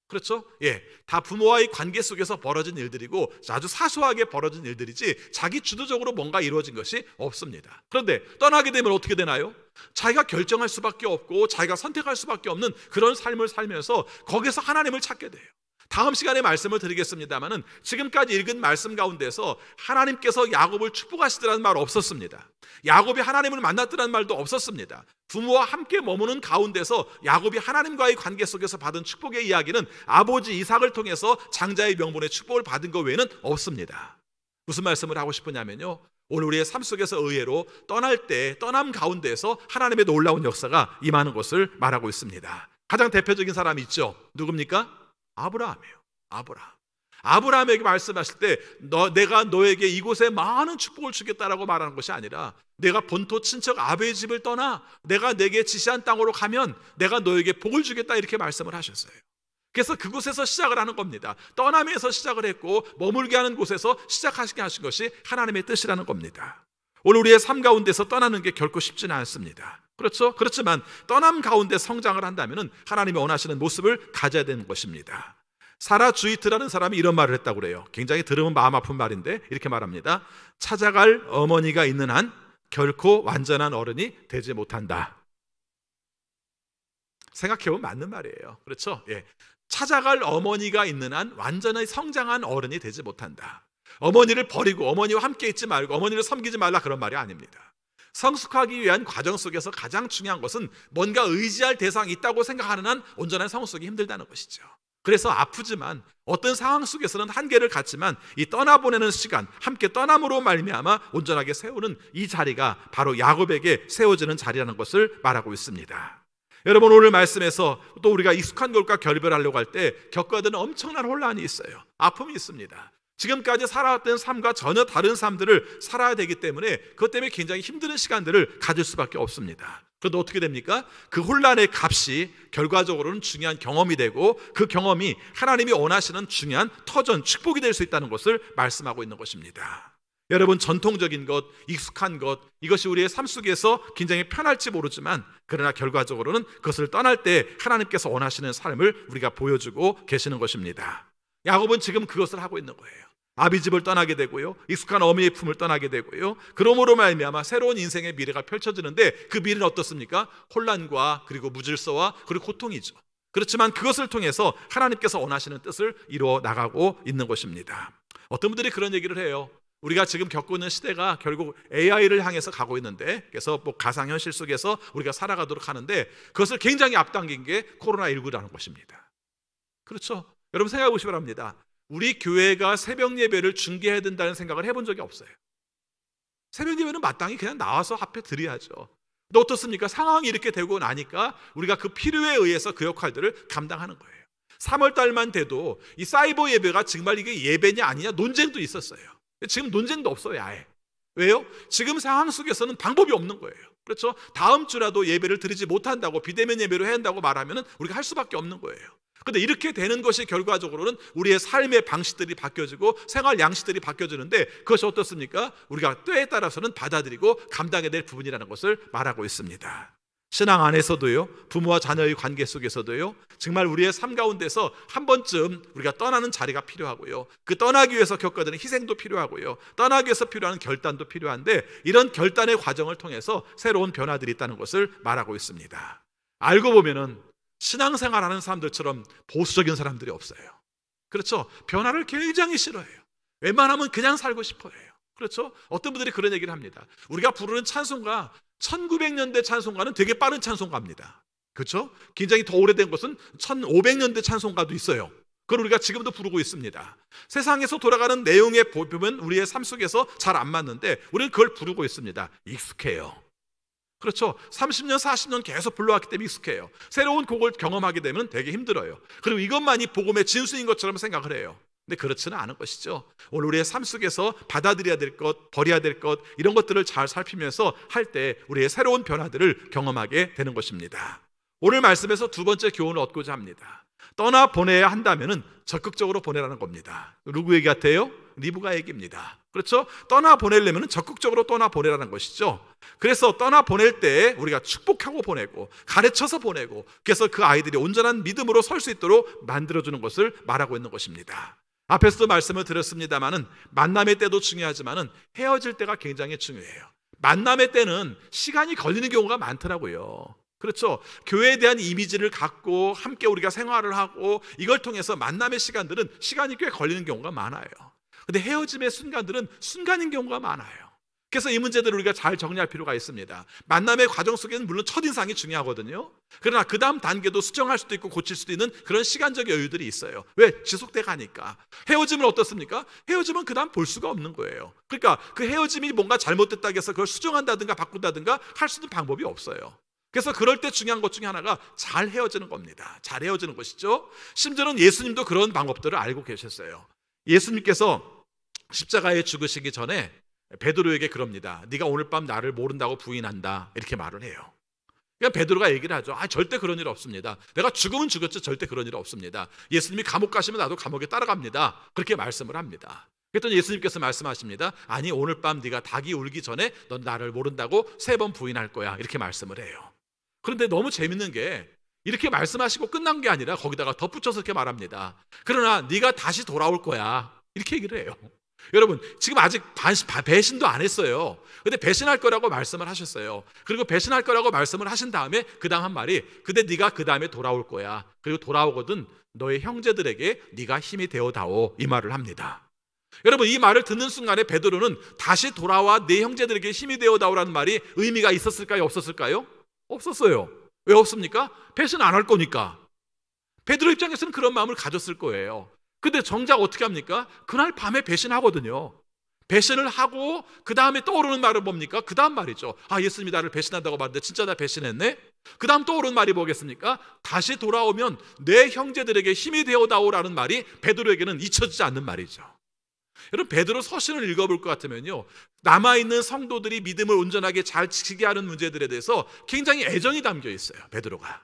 그렇죠? 예, 다 부모와의 관계 속에서 벌어진 일들이고 아주 사소하게 벌어진 일들이지 자기 주도적으로 뭔가 이루어진 것이 없습니다. 그런데 떠나게 되면 어떻게 되나요? 자기가 결정할 수밖에 없고 자기가 선택할 수밖에 없는 그런 삶을 살면서 거기서 하나님을 찾게 돼요. 다음 시간에 말씀을 드리겠습니다만은, 지금까지 읽은 말씀 가운데서 하나님께서 야곱을 축복하시더라는 말 없었습니다. 야곱이 하나님을 만났더라는 말도 없었습니다. 부모와 함께 머무는 가운데서 야곱이 하나님과의 관계 속에서 받은 축복의 이야기는 아버지 이삭을 통해서 장자의 명분의 축복을 받은 것 외에는 없습니다. 무슨 말씀을 하고 싶으냐면요, 오늘 우리의 삶 속에서 의외로 떠날 때 떠남 가운데에서 하나님의 놀라운 역사가 임하는 것을 말하고 있습니다. 가장 대표적인 사람이 있죠. 누굽니까? 아브라함이에요. 아브라함에게 말씀하실 때 내가 너에게 이곳에 많은 축복을 주겠다라고 말하는 것이 아니라 내가 본토 친척 아베의 집을 떠나 내가 내게 지시한 땅으로 가면 내가 너에게 복을 주겠다 이렇게 말씀을 하셨어요. 그래서 그곳에서 시작을 하는 겁니다. 떠남에서 시작을 했고 머물게 하는 곳에서 시작하시게 하신 것이 하나님의 뜻이라는 겁니다. 오늘 우리의 삶 가운데서 떠나는 게 결코 쉽지는 않습니다. 그렇죠? 그렇지만 떠남 가운데 성장을 한다면 하나님이 원하시는 모습을 가져야 되는 것입니다. 사라 주이트라는 사람이 이런 말을 했다고 그래요. 굉장히 들으면 마음 아픈 말인데 이렇게 말합니다. 찾아갈 어머니가 있는 한 결코 완전한 어른이 되지 못한다. 생각해보면 맞는 말이에요. 그렇죠? 예. 찾아갈 어머니가 있는 한 완전히 성장한 어른이 되지 못한다. 어머니를 버리고 어머니와 함께 있지 말고 어머니를 섬기지 말라 그런 말이 아닙니다. 성숙하기 위한 과정 속에서 가장 중요한 것은 뭔가 의지할 대상이 있다고 생각하는 한 온전한 성숙이 힘들다는 것이죠. 그래서 아프지만 어떤 상황 속에서는 한계를 갖지만 이 떠나보내는 시간, 함께 떠남으로 말미암아 온전하게 세우는 이 자리가 바로 야곱에게 세워지는 자리라는 것을 말하고 있습니다. 여러분, 오늘 말씀에서 또 우리가 익숙한 것과 결별하려고 할 때 겪어야 되는 엄청난 혼란이 있어요. 아픔이 있습니다. 지금까지 살아왔던 삶과 전혀 다른 삶들을 살아야 되기 때문에 그것 때문에 굉장히 힘든 시간들을 가질 수밖에 없습니다. 그런데 어떻게 됩니까? 그 혼란의 값이 결과적으로는 중요한 경험이 되고 그 경험이 하나님이 원하시는 중요한 터전, 축복이 될 수 있다는 것을 말씀하고 있는 것입니다. 여러분, 전통적인 것, 익숙한 것, 이것이 우리의 삶 속에서 굉장히 편할지 모르지만 그러나 결과적으로는 그것을 떠날 때 하나님께서 원하시는 삶을 우리가 보여주고 계시는 것입니다. 야곱은 지금 그것을 하고 있는 거예요. 아비 집을 떠나게 되고요, 익숙한 어미의 품을 떠나게 되고요, 그러므로 말미암아 새로운 인생의 미래가 펼쳐지는데 그 미래는 어떻습니까? 혼란과 그리고 무질서와 그리고 고통이죠. 그렇지만 그것을 통해서 하나님께서 원하시는 뜻을 이루어 나가고 있는 것입니다. 어떤 분들이 그런 얘기를 해요. 우리가 지금 겪고 있는 시대가 결국 AI를 향해서 가고 있는데, 그래서 뭐 가상현실 속에서 우리가 살아가도록 하는데 그것을 굉장히 앞당긴 게 코로나19라는 것입니다. 그렇죠? 여러분 생각해 보시기 바랍니다. 우리 교회가 새벽 예배를 중계해야 된다는 생각을 해본 적이 없어요. 새벽 예배는 마땅히 그냥 나와서 앞에 드려야죠. 근데 어떻습니까? 상황이 이렇게 되고 나니까 우리가 그 필요에 의해서 그 역할들을 감당하는 거예요. 3월 달만 돼도 이 사이버 예배가 정말 이게 예배냐 아니냐 논쟁도 있었어요. 지금 논쟁도 없어요, 아예. 왜요? 지금 상황 속에서는 방법이 없는 거예요. 그렇죠? 다음 주라도 예배를 드리지 못한다고, 비대면 예배로 해야 한다고 말하면 우리가 할 수밖에 없는 거예요. 그런데 이렇게 되는 것이 결과적으로는 우리의 삶의 방식들이 바뀌어지고 생활 양식들이 바뀌어지는데 그것이 어떻습니까? 우리가 때에 따라서는 받아들이고 감당해야 될 부분이라는 것을 말하고 있습니다. 신앙 안에서도요, 부모와 자녀의 관계 속에서도요, 정말 우리의 삶 가운데서 한 번쯤 우리가 떠나는 자리가 필요하고요, 그 떠나기 위해서 겪어야 되는 희생도 필요하고요, 떠나기 위해서 필요한 결단도 필요한데 이런 결단의 과정을 통해서 새로운 변화들이 있다는 것을 말하고 있습니다. 알고 보면은 신앙생활하는 사람들처럼 보수적인 사람들이 없어요. 그렇죠? 변화를 굉장히 싫어해요. 웬만하면 그냥 살고 싶어 해요. 그렇죠? 어떤 분들이 그런 얘기를 합니다. 우리가 부르는 찬송가 1900년대 찬송가는 되게 빠른 찬송가입니다. 그렇죠? 굉장히 더 오래된 것은 1500년대 찬송가도 있어요. 그걸 우리가 지금도 부르고 있습니다. 세상에서 돌아가는 내용에 보면 우리의 삶 속에서 잘 안 맞는데 우리는 그걸 부르고 있습니다. 익숙해요. 그렇죠? 30년, 40년 계속 불러왔기 때문에 익숙해요. 새로운 곡을 경험하게 되면 되게 힘들어요. 그리고 이것만이 복음의 진수인 것처럼 생각을 해요. 근데 그렇지는 않은 것이죠. 오늘 우리의 삶 속에서 받아들여야 될 것, 버려야 될 것, 이런 것들을 잘 살피면서 할 때 우리의 새로운 변화들을 경험하게 되는 것입니다. 오늘 말씀에서 두 번째 교훈을 얻고자 합니다. 떠나보내야 한다면 적극적으로 보내라는 겁니다. 누구 얘기 같아요? 리브가 얘기입니다. 그렇죠? 떠나보내려면 적극적으로 떠나보내라는 것이죠. 그래서 떠나보낼 때 우리가 축복하고 보내고 가르쳐서 보내고 그래서 그 아이들이 온전한 믿음으로 설 수 있도록 만들어주는 것을 말하고 있는 것입니다. 앞에서도 말씀을 드렸습니다만은 만남의 때도 중요하지만은 헤어질 때가 굉장히 중요해요. 만남의 때는 시간이 걸리는 경우가 많더라고요. 그렇죠? 교회에 대한 이미지를 갖고 함께 우리가 생활을 하고 이걸 통해서 만남의 시간들은 시간이 꽤 걸리는 경우가 많아요. 근데 헤어짐의 순간들은 순간인 경우가 많아요. 그래서 이 문제들을 우리가 잘 정리할 필요가 있습니다. 만남의 과정 속에는 물론 첫인상이 중요하거든요. 그러나 그 다음 단계도 수정할 수도 있고 고칠 수도 있는 그런 시간적 여유들이 있어요. 왜? 지속돼 가니까. 헤어짐은 어떻습니까? 헤어짐은 그 다음 볼 수가 없는 거예요. 그러니까 그 헤어짐이 뭔가 잘못됐다고 해서 그걸 수정한다든가 바꾼다든가 할 수 있는 방법이 없어요. 그래서 그럴 때 중요한 것 중에 하나가 잘 헤어지는 겁니다. 잘 헤어지는 것이죠. 심지어는 예수님도 그런 방법들을 알고 계셨어요. 예수님께서 십자가에 죽으시기 전에 베드로에게 그럽니다. 네가 오늘 밤 나를 모른다고 부인한다, 이렇게 말을 해요. 그러니까 베드로가 얘기를 하죠. 절대 그런 일 없습니다. 내가 죽으면 죽었지 절대 그런 일 없습니다. 예수님이 감옥 가시면 나도 감옥에 따라갑니다. 그렇게 말씀을 합니다. 그랬더니 예수님께서 말씀하십니다. 아니, 오늘 밤 네가 닭이 울기 전에 넌 나를 모른다고 3번 부인할 거야, 이렇게 말씀을 해요. 그런데 너무 재밌는 게 이렇게 말씀하시고 끝난 게 아니라 거기다가 덧붙여서 이렇게 말합니다. 그러나 네가 다시 돌아올 거야, 이렇게 얘기를 해요. 여러분, 지금 아직 배신도 안 했어요. 근데 배신할 거라고 말씀을 하셨어요. 그리고 배신할 거라고 말씀을 하신 다음에 그 다음 한 말이, 근데 네가 그 다음에 돌아올 거야. 그리고 돌아오거든 너의 형제들에게 네가 힘이 되어다오, 이 말을 합니다. 여러분, 이 말을 듣는 순간에 베드로는 다시 돌아와 내 형제들에게 힘이 되어다오라는 말이 의미가 있었을까요, 없었을까요? 없었어요. 왜 없습니까? 배신 안 할 거니까. 베드로 입장에서는 그런 마음을 가졌을 거예요. 근데 정작 어떻게 합니까? 그날 밤에 배신하거든요. 배신을 하고 그 다음에 떠오르는 말은 뭡니까? 그 다음 말이죠. 예수님이 나를 배신한다고 말했는데 진짜 나 배신했네? 그 다음 떠오르는 말이 뭐겠습니까? 다시 돌아오면 내 형제들에게 힘이 되어다오라는 말이 베드로에게는 잊혀지지 않는 말이죠. 여러분, 베드로 서신을 읽어볼 것 같으면요, 남아있는 성도들이 믿음을 온전하게 잘 지키게 하는 문제들에 대해서 굉장히 애정이 담겨 있어요, 베드로가.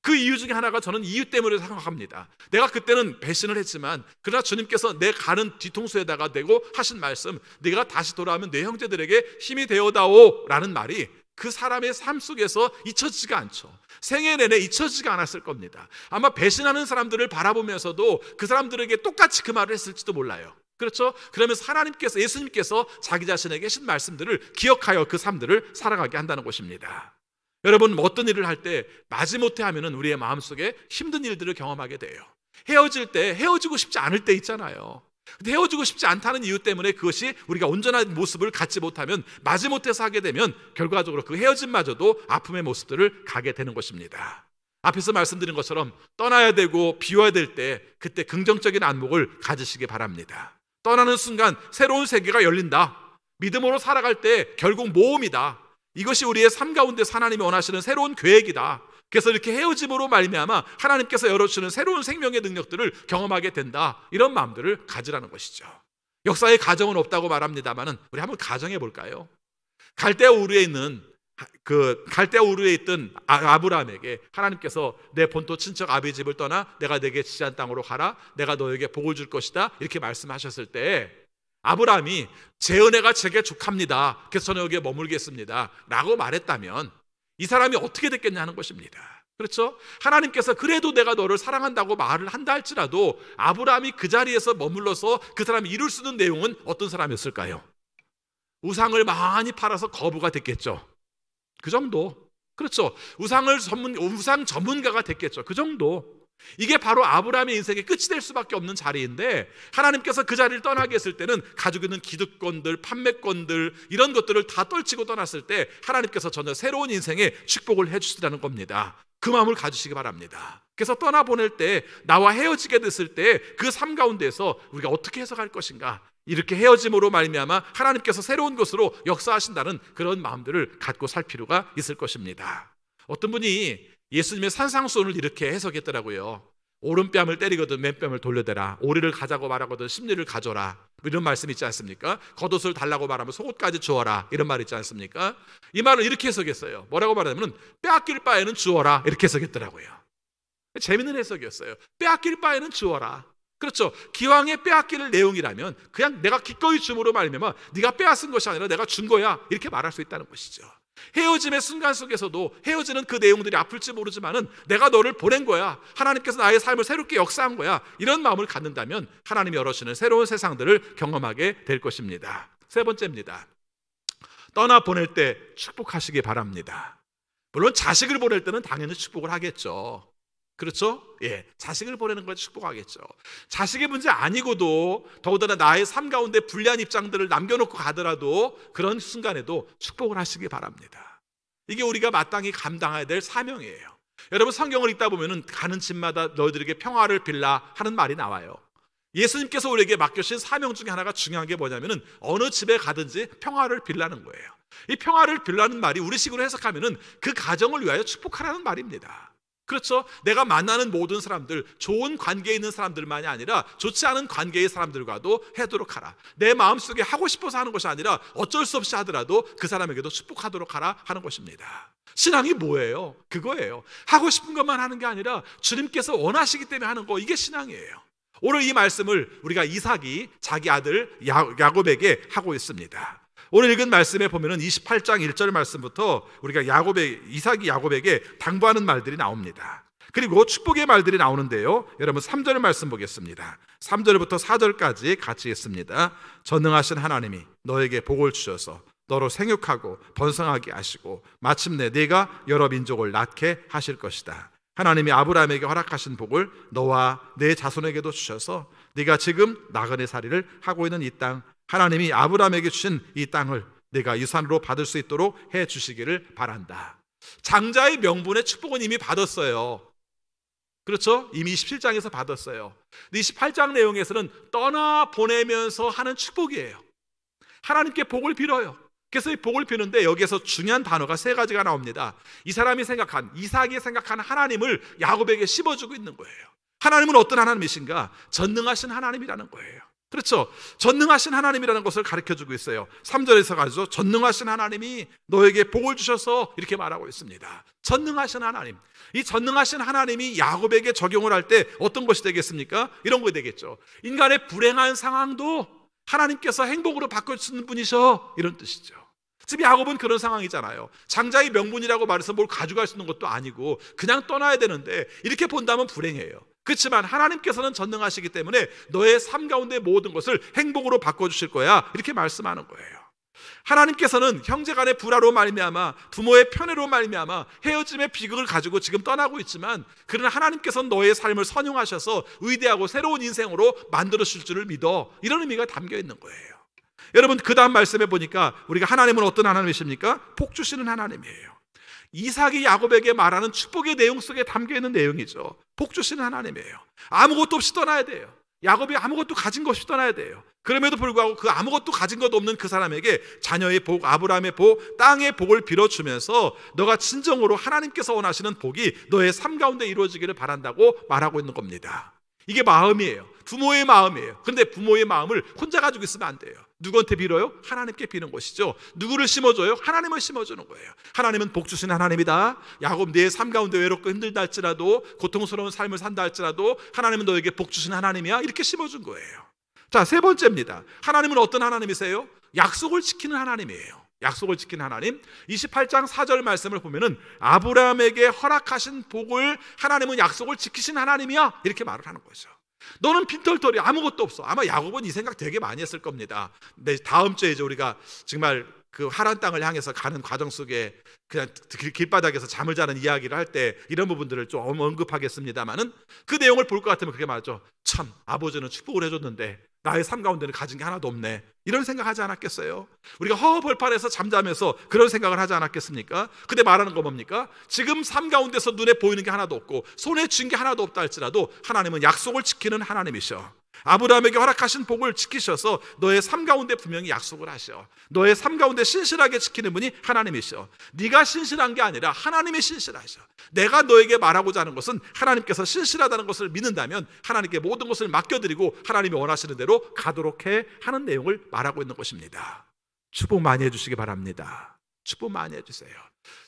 그 이유 중에 하나가 저는 이유 때문에 생각합니다. 내가 그때는 배신을 했지만 그러나 주님께서 내 가는 뒤통수에다가 대고 하신 말씀, 네가 다시 돌아오면 내 형제들에게 힘이 되어다오 라는 말이 그 사람의 삶 속에서 잊혀지지가 않죠. 생애 내내 잊혀지지가 않았을 겁니다. 아마 배신하는 사람들을 바라보면서도 그 사람들에게 똑같이 그 말을 했을지도 몰라요. 그렇죠? 그러면서 하나님께서, 예수님께서 자기 자신에게 하신 말씀들을 기억하여 그 삶들을 살아가게 한다는 것입니다. 여러분, 어떤 일을 할 때 마지못해 하면은 우리의 마음속에 힘든 일들을 경험하게 돼요. 헤어질 때 헤어지고 싶지 않을 때 있잖아요. 근데 헤어지고 싶지 않다는 이유 때문에 그것이 우리가 온전한 모습을 갖지 못하면 마지못해서 하게 되면 결과적으로 그 헤어짐마저도 아픔의 모습들을 가게 되는 것입니다. 앞에서 말씀드린 것처럼 떠나야 되고 비워야 될 때 그때 긍정적인 안목을 가지시기 바랍니다. 떠나는 순간 새로운 세계가 열린다. 믿음으로 살아갈 때 결국 모험이다. 이것이 우리의 삶 가운데서 하나님이 원하시는 새로운 계획이다. 그래서 이렇게 헤어짐으로 말미암아 하나님께서 열어주시는 새로운 생명의 능력들을 경험하게 된다. 이런 마음들을 가지라는 것이죠. 역사의 가정은 없다고 말합니다만은 우리 한번 가정해 볼까요? 갈대아 우르에 있던 아브라함에게 하나님께서 내 본토 친척 아비 집을 떠나 내가 내게 지시한 땅으로 가라. 내가 너에게 복을 줄 것이다. 이렇게 말씀하셨을 때 아브라함이 제 은혜가 제게 족합니다. 그래서 저는 여기에 머물겠습니다 라고 말했다면 이 사람이 어떻게 됐겠냐는 것입니다. 그렇죠? 하나님께서 그래도 내가 너를 사랑한다고 말을 한다 할지라도 아브라함이 그 자리에서 머물러서 그 사람이 이룰 수 있는 내용은 어떤 사람이었을까요? 우상을 많이 팔아서 거부가 됐겠죠. 그 정도. 그렇죠? 우상 전문가가 됐겠죠. 그 정도. 이게 바로 아브라함의 인생의 끝이 될 수밖에 없는 자리인데 하나님께서 그 자리를 떠나게 했을 때는 가지고 있는 기득권들, 판매권들 이런 것들을 다 떨치고 떠났을 때 하나님께서 전혀 새로운 인생에 축복을 해주시라는 겁니다. 그 마음을 가지시기 바랍니다. 그래서 떠나보낼 때 나와 헤어지게 됐을 때 그 삶 가운데서 우리가 어떻게 해석할 것인가, 이렇게 헤어짐으로 말미암아 하나님께서 새로운 것으로 역사하신다는 그런 마음들을 갖고 살 필요가 있을 것입니다. 어떤 분이 예수님의 산상수훈을 이렇게 해석했더라고요. 오른뺨을 때리거든 맨뺨을 돌려대라. 오리를 가자고 말하거든 심리를 가져라. 이런 말씀 있지 않습니까? 겉옷을 달라고 말하면 속옷까지 주어라. 이런 말 있지 않습니까? 이 말을 이렇게 해석했어요. 뭐라고 말하냐면 빼앗길 바에는 주어라. 이렇게 해석했더라고요. 재밌는 해석이었어요. 빼앗길 바에는 주어라. 그렇죠. 기왕에 빼앗길 내용이라면 그냥 내가 기꺼이 줌으로 말미암아 네가 빼앗은 것이 아니라 내가 준 거야. 이렇게 말할 수 있다는 것이죠. 헤어짐의 순간 속에서도 헤어지는 그 내용들이 아플지 모르지만은 내가 너를 보낸 거야. 하나님께서 나의 삶을 새롭게 역사한 거야. 이런 마음을 갖는다면 하나님이 열어주시는 새로운 세상들을 경험하게 될 것입니다. 세 번째입니다. 떠나 보낼 때 축복하시기 바랍니다. 물론 자식을 보낼 때는 당연히 축복을 하겠죠. 그렇죠? 예, 자식을 보내는 걸 축복하겠죠. 자식의 문제 아니고도 더군다나 나의 삶 가운데 불리한 입장들을 남겨놓고 가더라도 그런 순간에도 축복을 하시기 바랍니다. 이게 우리가 마땅히 감당해야 될 사명이에요. 여러분, 성경을 읽다 보면은 가는 집마다 너희들에게 평화를 빌라 하는 말이 나와요. 예수님께서 우리에게 맡겨주신 사명 중에 하나가 중요한 게 뭐냐면은 어느 집에 가든지 평화를 빌라는 거예요. 이 평화를 빌라는 말이 우리식으로 해석하면은 그 가정을 위하여 축복하라는 말입니다. 그렇죠? 내가 만나는 모든 사람들, 좋은 관계에 있는 사람들만이 아니라 좋지 않은 관계의 사람들과도 해도록 하라. 내 마음속에 하고 싶어서 하는 것이 아니라 어쩔 수 없이 하더라도 그 사람에게도 축복하도록 하라 하는 것입니다. 신앙이 뭐예요? 그거예요. 하고 싶은 것만 하는 게 아니라 주님께서 원하시기 때문에 하는 거, 이게 신앙이에요. 오늘 이 말씀을 우리가 이삭이 자기 아들 야곱에게 하고 있습니다. 오늘 읽은 말씀에 보면은 28장 1절 말씀부터 우리가 이삭이 야곱에게 당부하는 말들이 나옵니다. 그리고 축복의 말들이 나오는데요, 여러분 3절 말씀 보겠습니다. 3절부터 4절까지 같이 읽습니다. 전능하신 하나님이 너에게 복을 주셔서 너로 생육하고 번성하게 하시고 마침내 네가 여러 민족을 낳게 하실 것이다. 하나님이 아브라함에게 허락하신 복을 너와 내 자손에게도 주셔서 네가 지금 나그네 살이를 하고 있는 이 땅, 하나님이 아브라함에게 주신 이 땅을 네가 유산으로 받을 수 있도록 해 주시기를 바란다. 장자의 명분의 축복은 이미 받았어요. 그렇죠? 이미 27장에서 받았어요. 28장 내용에서는 떠나보내면서 하는 축복이에요. 하나님께 복을 빌어요. 그래서 이 복을 비는데 여기에서 중요한 단어가 세 가지가 나옵니다. 이 사람이 생각한, 이삭이 생각한 하나님을 야곱에게 씹어주고 있는 거예요. 하나님은 어떤 하나님이신가? 전능하신 하나님이라는 거예요. 그렇죠? 전능하신 하나님이라는 것을 가르쳐주고 있어요. 3절에서 가지고 전능하신 하나님이 너에게 복을 주셔서 이렇게 말하고 있습니다. 전능하신 하나님. 이 전능하신 하나님이 야곱에게 적용을 할 때 어떤 것이 되겠습니까? 이런 거 되겠죠. 인간의 불행한 상황도 하나님께서 행복으로 바꿔주시는 분이셔, 이런 뜻이죠. 지금 야곱은 그런 상황이잖아요. 장자의 명분이라고 말해서 뭘 가져갈 수 있는 것도 아니고 그냥 떠나야 되는데 이렇게 본다면 불행해요. 그렇지만 하나님께서는 전능하시기 때문에 너의 삶 가운데 모든 것을 행복으로 바꿔주실 거야, 이렇게 말씀하는 거예요. 하나님께서는 형제간의 불화로 말미암아 부모의 편애로 말미암아 헤어짐의 비극을 가지고 지금 떠나고 있지만, 그러나 하나님께서는 너의 삶을 선용하셔서 위대하고 새로운 인생으로 만들어줄 줄을 믿어, 이런 의미가 담겨 있는 거예요. 여러분, 그 다음 말씀에 보니까 우리가 하나님은 어떤 하나님이십니까? 복 주시는 하나님이에요. 이삭이 야곱에게 말하는 축복의 내용 속에 담겨 있는 내용이죠. 복 주시는 하나님이에요. 아무것도 없이 떠나야 돼요. 야곱이 아무것도 가진 것 없이 떠나야 돼요. 그럼에도 불구하고 그 아무것도 가진 것 없는 그 사람에게 자녀의 복, 아브라함의 복, 땅의 복을 빌어주면서 너가 진정으로 하나님께서 원하시는 복이 너의 삶 가운데 이루어지기를 바란다고 말하고 있는 겁니다. 이게 마음이에요. 부모의 마음이에요. 그런데 부모의 마음을 혼자 가지고 있으면 안 돼요. 누구한테 빌어요? 하나님께 비는 것이죠. 누구를 심어줘요? 하나님을 심어주는 거예요. 하나님은 복 주시는 하나님이다. 야곱, 내 삶 가운데 외롭고 힘들다 할지라도, 고통스러운 삶을 산다 할지라도 하나님은 너에게 복 주시는 하나님이야, 이렇게 심어준 거예요. 자, 세 번째입니다. 하나님은 어떤 하나님이세요? 약속을 지키는 하나님이에요. 약속을 지키는 하나님. 28장 4절 말씀을 보면은 아브라함에게 허락하신 복을 하나님은 약속을 지키신 하나님이야, 이렇게 말을 하는 거죠. 너는 빈털터리, 아무것도 없어. 아마 야곱은 이 생각 되게 많이 했을 겁니다. 근데 다음 주에 이제 우리가 정말 그 하란 땅을 향해서 가는 과정 속에 그냥 길바닥에서 잠을 자는 이야기를 할 때 이런 부분들을 좀 언급하겠습니다만은, 그 내용을 볼 것 같으면 그렇게 말하죠. 참, 아버지는 축복을 해줬는데 나의 삶 가운데는 가진 게 하나도 없네, 이런 생각하지 않았겠어요? 우리가 허허벌판에서 잠자면서 그런 생각을 하지 않았겠습니까? 근데 말하는 거 뭡니까? 지금 삶 가운데서 눈에 보이는 게 하나도 없고 손에 쥔 게 하나도 없다 할지라도 하나님은 약속을 지키는 하나님이셔. 아브라함에게 허락하신 복을 지키셔서 너의 삶 가운데 분명히 약속을 하셔. 너의 삶 가운데 신실하게 지키는 분이 하나님이셔. 네가 신실한 게 아니라 하나님이 신실하셔. 내가 너에게 말하고자 하는 것은 하나님께서 신실하다는 것을 믿는다면 하나님께 모든 것을 맡겨드리고 하나님이 원하시는 대로 가도록 해 하는 내용을 말하고 있는 것입니다. 축복 많이 해주시기 바랍니다. 축복 많이 해주세요.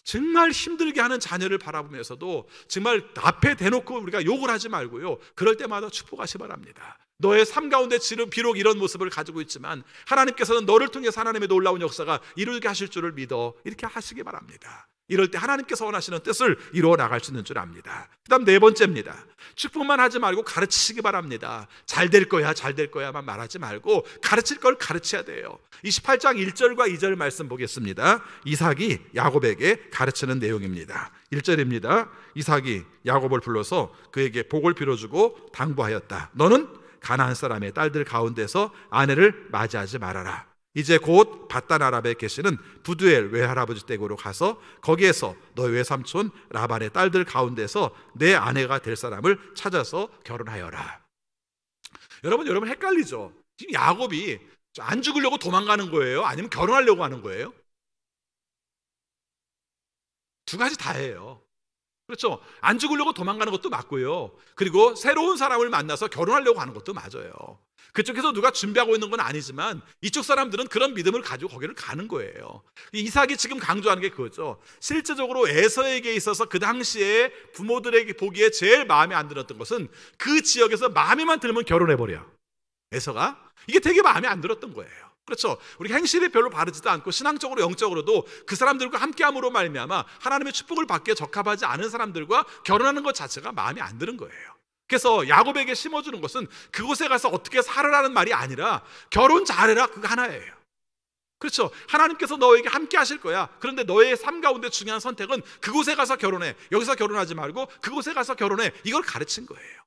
정말 힘들게 하는 자녀를 바라보면서도 정말 앞에 대놓고 우리가 욕을 하지 말고요, 그럴 때마다 축복하시 바랍니다. 너의 삶 가운데 비록 이런 모습을 가지고 있지만 하나님께서는 너를 통해서 하나님의 놀라운 역사가 이루게 하실 줄을 믿어. 이렇게 하시기 바랍니다. 이럴 때 하나님께서 원하시는 뜻을 이루어 나갈 수 있는 줄 압니다. 그 다음 네 번째입니다. 축복만 하지 말고 가르치시기 바랍니다. 잘 될 거야, 잘 될 거야만 말하지 말고 가르칠 걸 가르쳐야 돼요. 28장 1절과 2절 말씀 보겠습니다. 이삭이 야곱에게 가르치는 내용입니다. 1절입니다. 이삭이 야곱을 불러서 그에게 복을 빌어주고 당부하였다. 너는 가나안 사람의 딸들 가운데서 아내를 맞이하지 말아라. 이제 곧 밧단 아람에 계시는 부두엘 외할아버지 댁으로 가서 거기에서 너의 외삼촌 라반의 딸들 가운데서 내 아내가 될 사람을 찾아서 결혼하여라. 여러분 헷갈리죠? 지금 야곱이 안 죽으려고 도망가는 거예요? 아니면 결혼하려고 하는 거예요? 두 가지 다예요. 그렇죠? 안 죽으려고 도망가는 것도 맞고요. 그리고 새로운 사람을 만나서 결혼하려고 하는 것도 맞아요. 그쪽에서 누가 준비하고 있는 건 아니지만 이쪽 사람들은 그런 믿음을 가지고 거기를 가는 거예요. 이삭이 지금 강조하는 게 그거죠. 실제적으로 에서에게 있어서 그 당시에 부모들에게 보기에 제일 마음에 안 들었던 것은 그 지역에서 마음에만 들면 결혼해버려. 에서가 이게 되게 마음에 안 들었던 거예요. 그렇죠. 우리 행실이 별로 바르지도 않고 신앙적으로 영적으로도 그 사람들과 함께함으로 말미암아 하나님의 축복을 받기에 적합하지 않은 사람들과 결혼하는 것 자체가 마음에 안 드는 거예요. 그래서 야곱에게 심어주는 것은 그곳에 가서 어떻게 살아라는 말이 아니라 결혼 잘해라, 그거 하나예요. 그렇죠. 하나님께서 너에게 함께 하실 거야. 그런데 너의 삶 가운데 중요한 선택은 그곳에 가서 결혼해. 여기서 결혼하지 말고 그곳에 가서 결혼해. 이걸 가르친 거예요.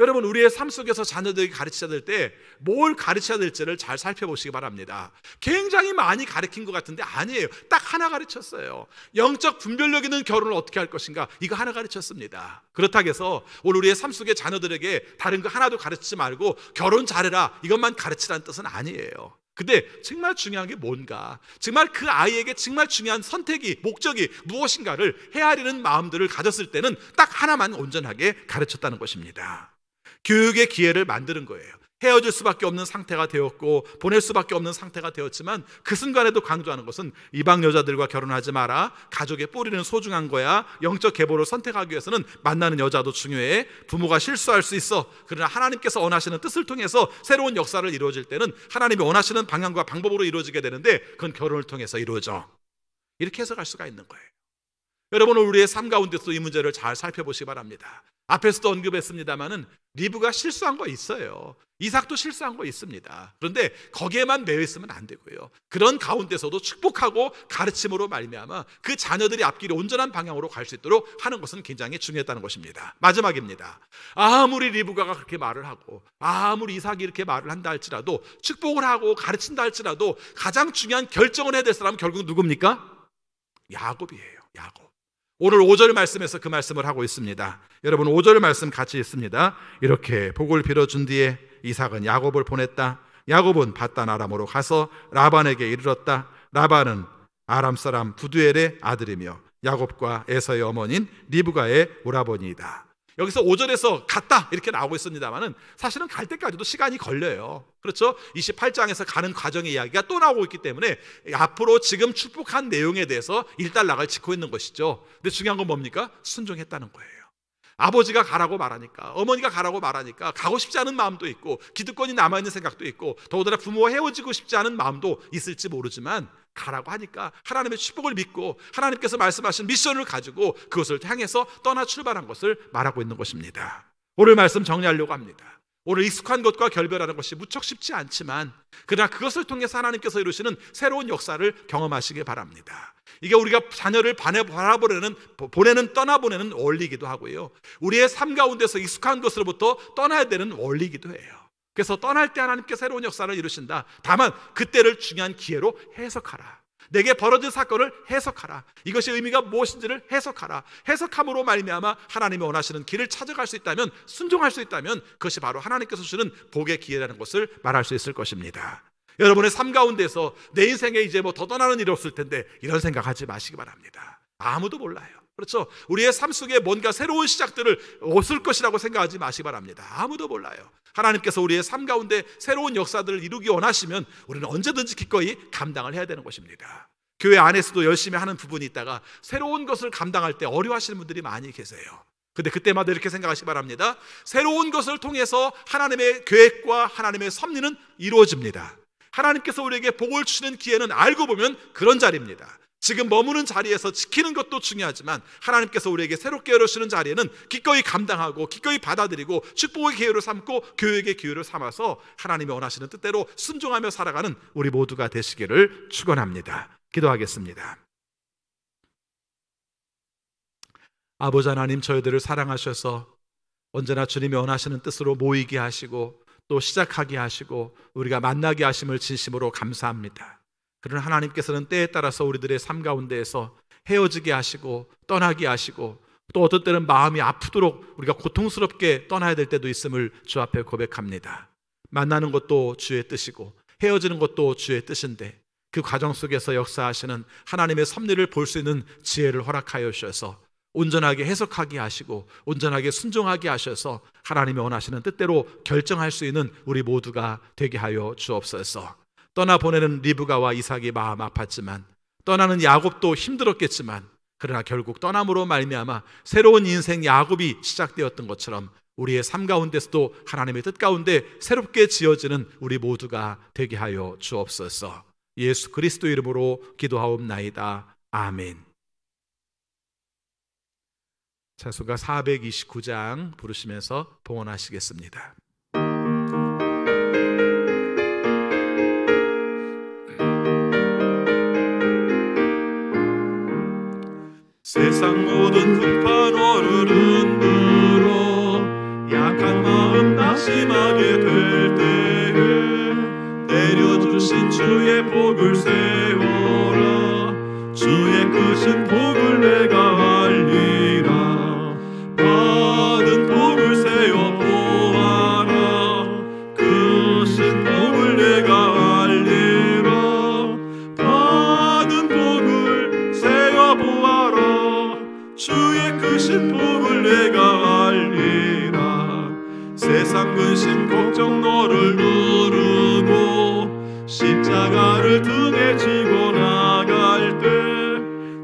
여러분, 우리의 삶 속에서 자녀들에게 가르쳐야 될 때 뭘 가르쳐야 될지를 잘 살펴보시기 바랍니다. 굉장히 많이 가르친 것 같은데 아니에요. 딱 하나 가르쳤어요. 영적 분별력 있는 결혼을 어떻게 할 것인가, 이거 하나 가르쳤습니다. 그렇다고 해서 오늘 우리의 삶 속에 자녀들에게 다른 거 하나도 가르치지 말고 결혼 잘해라, 이것만 가르치라는 뜻은 아니에요. 근데 정말 중요한 게 뭔가, 정말 그 아이에게 정말 중요한 선택이, 목적이 무엇인가를 헤아리는 마음들을 가졌을 때는 딱 하나만 온전하게 가르쳤다는 것입니다. 교육의 기회를 만드는 거예요. 헤어질 수밖에 없는 상태가 되었고 보낼 수밖에 없는 상태가 되었지만 그 순간에도 강조하는 것은 이방 여자들과 결혼하지 마라. 가족의 뿌리는 소중한 거야. 영적 계보를 선택하기 위해서는 만나는 여자도 중요해. 부모가 실수할 수 있어. 그러나 하나님께서 원하시는 뜻을 통해서 새로운 역사를 이루어질 때는 하나님이 원하시는 방향과 방법으로 이루어지게 되는데 그건 결혼을 통해서 이루어져. 이렇게 해석할 수가 있는 거예요. 여러분, 우리의 삶 가운데서 이 문제를 잘 살펴보시기 바랍니다. 앞에서도 언급했습니다마는 리브가 실수한 거 있어요. 이삭도 실수한 거 있습니다. 그런데 거기에만 매여 있으면 안 되고요. 그런 가운데서도 축복하고 가르침으로 말미암아 그 자녀들이 앞길이 온전한 방향으로 갈 수 있도록 하는 것은 굉장히 중요했다는 것입니다. 마지막입니다. 아무리 리브가가 그렇게 말을 하고 아무리 이삭이 이렇게 말을 한다 할지라도, 축복을 하고 가르친다 할지라도 가장 중요한 결정을 해야 될 사람은 결국 누굽니까? 야곱이에요. 야곱. 오늘 5절 말씀에서 그 말씀을 하고 있습니다. 여러분, 5절 말씀 같이 있습니다. 이렇게 복을 빌어준 뒤에 이삭은 야곱을 보냈다. 야곱은 밧단 아람으로 가서 라반에게 이르렀다. 라반은 아람 사람 부두엘의 아들이며 야곱과 에서의 어머니인 리브가의 오라버니이다. 여기서 5절에서 갔다 이렇게 나오고 있습니다만은 사실은 갈 때까지도 시간이 걸려요. 그렇죠? 28장에서 가는 과정의 이야기가 또 나오고 있기 때문에 앞으로 지금 축복한 내용에 대해서 일단락을 짓고 있는 것이죠. 근데 중요한 건 뭡니까? 순종했다는 거예요. 아버지가 가라고 말하니까, 어머니가 가라고 말하니까 가고 싶지 않은 마음도 있고 기득권이 남아있는 생각도 있고 더군다나 부모와 헤어지고 싶지 않은 마음도 있을지 모르지만 가라고 하니까 하나님의 축복을 믿고 하나님께서 말씀하신 미션을 가지고 그것을 향해서 떠나 출발한 것을 말하고 있는 것입니다. 오늘 말씀 정리하려고 합니다. 오늘 익숙한 것과 결별하는 것이 무척 쉽지 않지만 그러나 그것을 통해서 하나님께서 이루시는 새로운 역사를 경험하시길 바랍니다. 이게 우리가 자녀를 보내는 떠나보내는 원리이기도 하고요, 우리의 삶 가운데서 익숙한 것으로부터 떠나야 되는 원리이기도 해요. 그래서 떠날 때 하나님께 새로운 역사를 이루신다. 다만 그때를 중요한 기회로 해석하라. 내게 벌어진 사건을 해석하라. 이것이 의미가 무엇인지를 해석하라. 해석함으로 말미암아 하나님이 원하시는 길을 찾아갈 수 있다면, 순종할 수 있다면 그것이 바로 하나님께서 주시는 복의 기회라는 것을 말할 수 있을 것입니다. 여러분의 삶 가운데서 내 인생에 이제 더 떠나는 일이 없을 텐데 이런 생각하지 마시기 바랍니다. 아무도 몰라요. 그렇죠? 우리의 삶 속에 뭔가 새로운 시작들을 없을 것이라고 생각하지 마시기 바랍니다. 아무도 몰라요. 하나님께서 우리의 삶 가운데 새로운 역사들을 이루기 원하시면 우리는 언제든지 기꺼이 감당을 해야 되는 것입니다. 교회 안에서도 열심히 하는 부분이 있다가 새로운 것을 감당할 때 어려워하시는 분들이 많이 계세요. 근데 그때마다 이렇게 생각하시기 바랍니다. 새로운 것을 통해서 하나님의 계획과 하나님의 섭리는 이루어집니다. 하나님께서 우리에게 복을 주시는 기회는 알고 보면 그런 자리입니다. 지금 머무는 자리에서 지키는 것도 중요하지만 하나님께서 우리에게 새롭게 열어주시는 자리에는 기꺼이 감당하고 기꺼이 받아들이고 축복의 기회로 삼고 교육의 기회로 삼아서 하나님이 원하시는 뜻대로 순종하며 살아가는 우리 모두가 되시기를 축원합니다. 기도하겠습니다. 아버지 하나님, 저희들을 사랑하셔서 언제나 주님이 원하시는 뜻으로 모이게 하시고 또 시작하게 하시고 우리가 만나게 하심을 진심으로 감사합니다. 그러나 하나님께서는 때에 따라서 우리들의 삶 가운데에서 헤어지게 하시고 떠나게 하시고 또 어떤 때는 마음이 아프도록 우리가 고통스럽게 떠나야 될 때도 있음을 주 앞에 고백합니다. 만나는 것도 주의 뜻이고 헤어지는 것도 주의 뜻인데 그 과정 속에서 역사하시는 하나님의 섭리를 볼 수 있는 지혜를 허락하여 주셔서 온전하게 해석하게 하시고 온전하게 순종하게 하셔서 하나님이 원하시는 뜻대로 결정할 수 있는 우리 모두가 되게 하여 주옵소서. 떠나보내는 리브가와 이삭이 마음 아팠지만 떠나는 야곱도 힘들었겠지만 그러나 결국 떠남으로 말미암아 새로운 인생 야곱이 시작되었던 것처럼 우리의 삶 가운데서도 하나님의 뜻 가운데 새롭게 지어지는 우리 모두가 되게 하여 주옵소서. 예수 그리스도 이름으로 기도하옵나이다. 아멘. 찬송가 429장 부르시면서 봉헌하시겠습니다. 세상 모든 풍파노를 흔들어 약한 마음 낙심하게 될 때에 내려주신 주의 복을 세워라. 주의 크신 복을 내가 알리라. 받은 복을 세워 보아라. 크신 복을 내가 알리라. 받은 복을 세워 보아라. 주의 크신 복을 내가 알리라. 세상 근심 걱정 너를 누르고 십자가를 등에 지고 나갈 때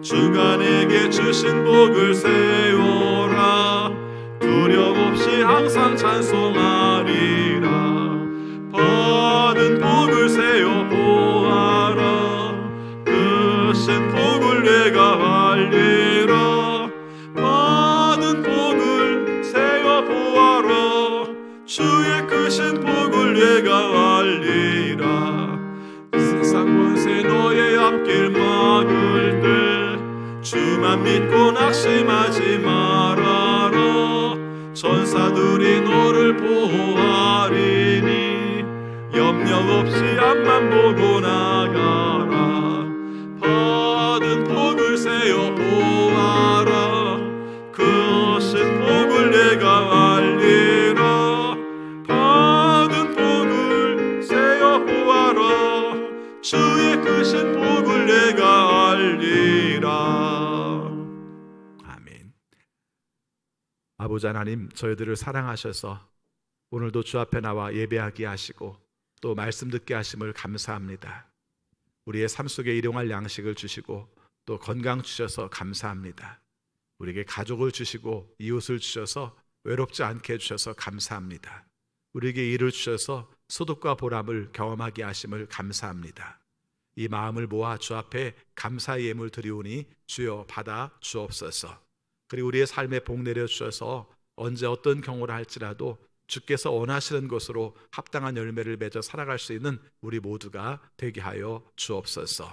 주가 내게 주신 복을 세워라. 두려움 없이 항상 찬송하리라. 받은 복을 세워 보아라. 크신 복을 내가 알리라. 받은 복을 세워 보아라. 주의 크신 복을 내가 알리라. 세상 권세 너의 앞길 막을 때 주만 믿고 낙심하지 말아라. 천사들이 너를 보호하리니 염려 없이 앞만 보고 나가라. 받은 복을 세워 보아라. 크신 복을 내가 알리라. 받은 복을 세워 보아라. 주의 크신 복을 내가 알리라. 아버지 하나님, 저희들을 사랑하셔서 오늘도 주 앞에 나와 예배하게 하시고 또 말씀 듣게 하심을 감사합니다. 우리의 삶 속에 일용할 양식을 주시고 또 건강 주셔서 감사합니다. 우리에게 가족을 주시고 이웃을 주셔서 외롭지 않게 해주셔서 감사합니다. 우리에게 일을 주셔서 소득과 보람을 경험하게 하심을 감사합니다. 이 마음을 모아 주 앞에 감사의 예물 드리오니 주여 받아 주옵소서. 그리고 우리의 삶에 복 내려주셔서 언제 어떤 경우를 할지라도 주께서 원하시는 것으로 합당한 열매를 맺어 살아갈 수 있는 우리 모두가 되게 하여 주옵소서.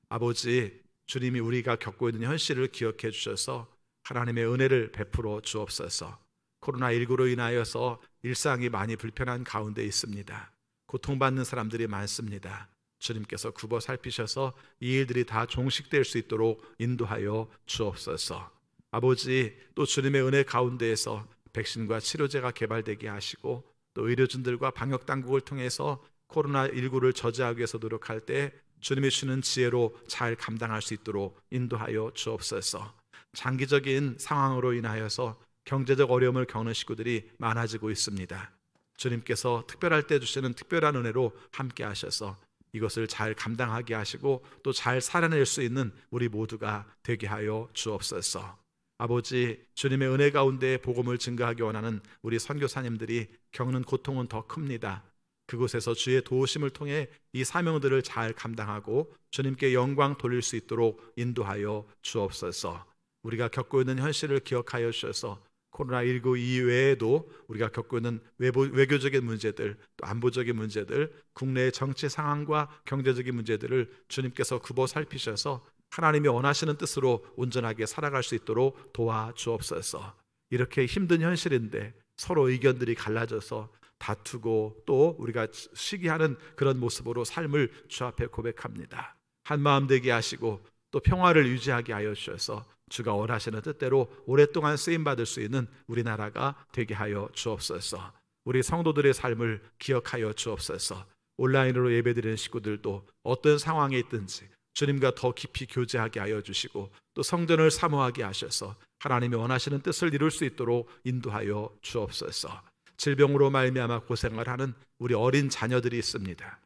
아버지, 주님이 우리가 겪고 있는 현실을 기억해 주셔서 하나님의 은혜를 베풀어 주옵소서. 코로나19로 인하여서 일상이 많이 불편한 가운데 있습니다. 고통받는 사람들이 많습니다. 주님께서 굽어 살피셔서 이 일들이 다 종식될 수 있도록 인도하여 주옵소서. 아버지, 또 주님의 은혜 가운데에서 백신과 치료제가 개발되게 하시고 또 의료진들과 방역당국을 통해서 코로나19를 저지하기 위해서 노력할 때 주님이 주는 지혜로 잘 감당할 수 있도록 인도하여 주옵소서. 장기적인 상황으로 인하여서 경제적 어려움을 겪는 식구들이 많아지고 있습니다. 주님께서 특별할 때 주시는 특별한 은혜로 함께 하셔서 이것을 잘 감당하게 하시고 또 잘 살아낼 수 있는 우리 모두가 되게 하여 주옵소서. 아버지, 주님의 은혜 가운데 복음을 증거하기 원하는 우리 선교사님들이 겪는 고통은 더 큽니다. 그곳에서 주의 도우심을 통해 이 사명들을 잘 감당하고 주님께 영광 돌릴 수 있도록 인도하여 주옵소서. 우리가 겪고 있는 현실을 기억하여 주셔서 코로나19 이외에도 우리가 겪고 있는 외교적인 문제들, 또 안보적인 문제들, 국내의 정치 상황과 경제적인 문제들을 주님께서 굽어 살피셔서 하나님이 원하시는 뜻으로 온전하게 살아갈 수 있도록 도와주옵소서. 이렇게 힘든 현실인데 서로 의견들이 갈라져서 다투고 또 우리가 시기하는 그런 모습으로 삶을 주 앞에 고백합니다. 한마음 되게 하시고 또 평화를 유지하게 하여 주셔서 주가 원하시는 뜻대로 오랫동안 쓰임받을 수 있는 우리나라가 되게 하여 주옵소서. 우리 성도들의 삶을 기억하여 주옵소서. 온라인으로 예배드리는 식구들도 어떤 상황에 있든지 주님과 더 깊이 교제하게 하여 주시고 또 성전을 사모하게 하셔서 하나님이 원하시는 뜻을 이룰 수 있도록 인도하여 주옵소서. 질병으로 말미암아 고생을 하는 우리 어린 자녀들이 있습니다.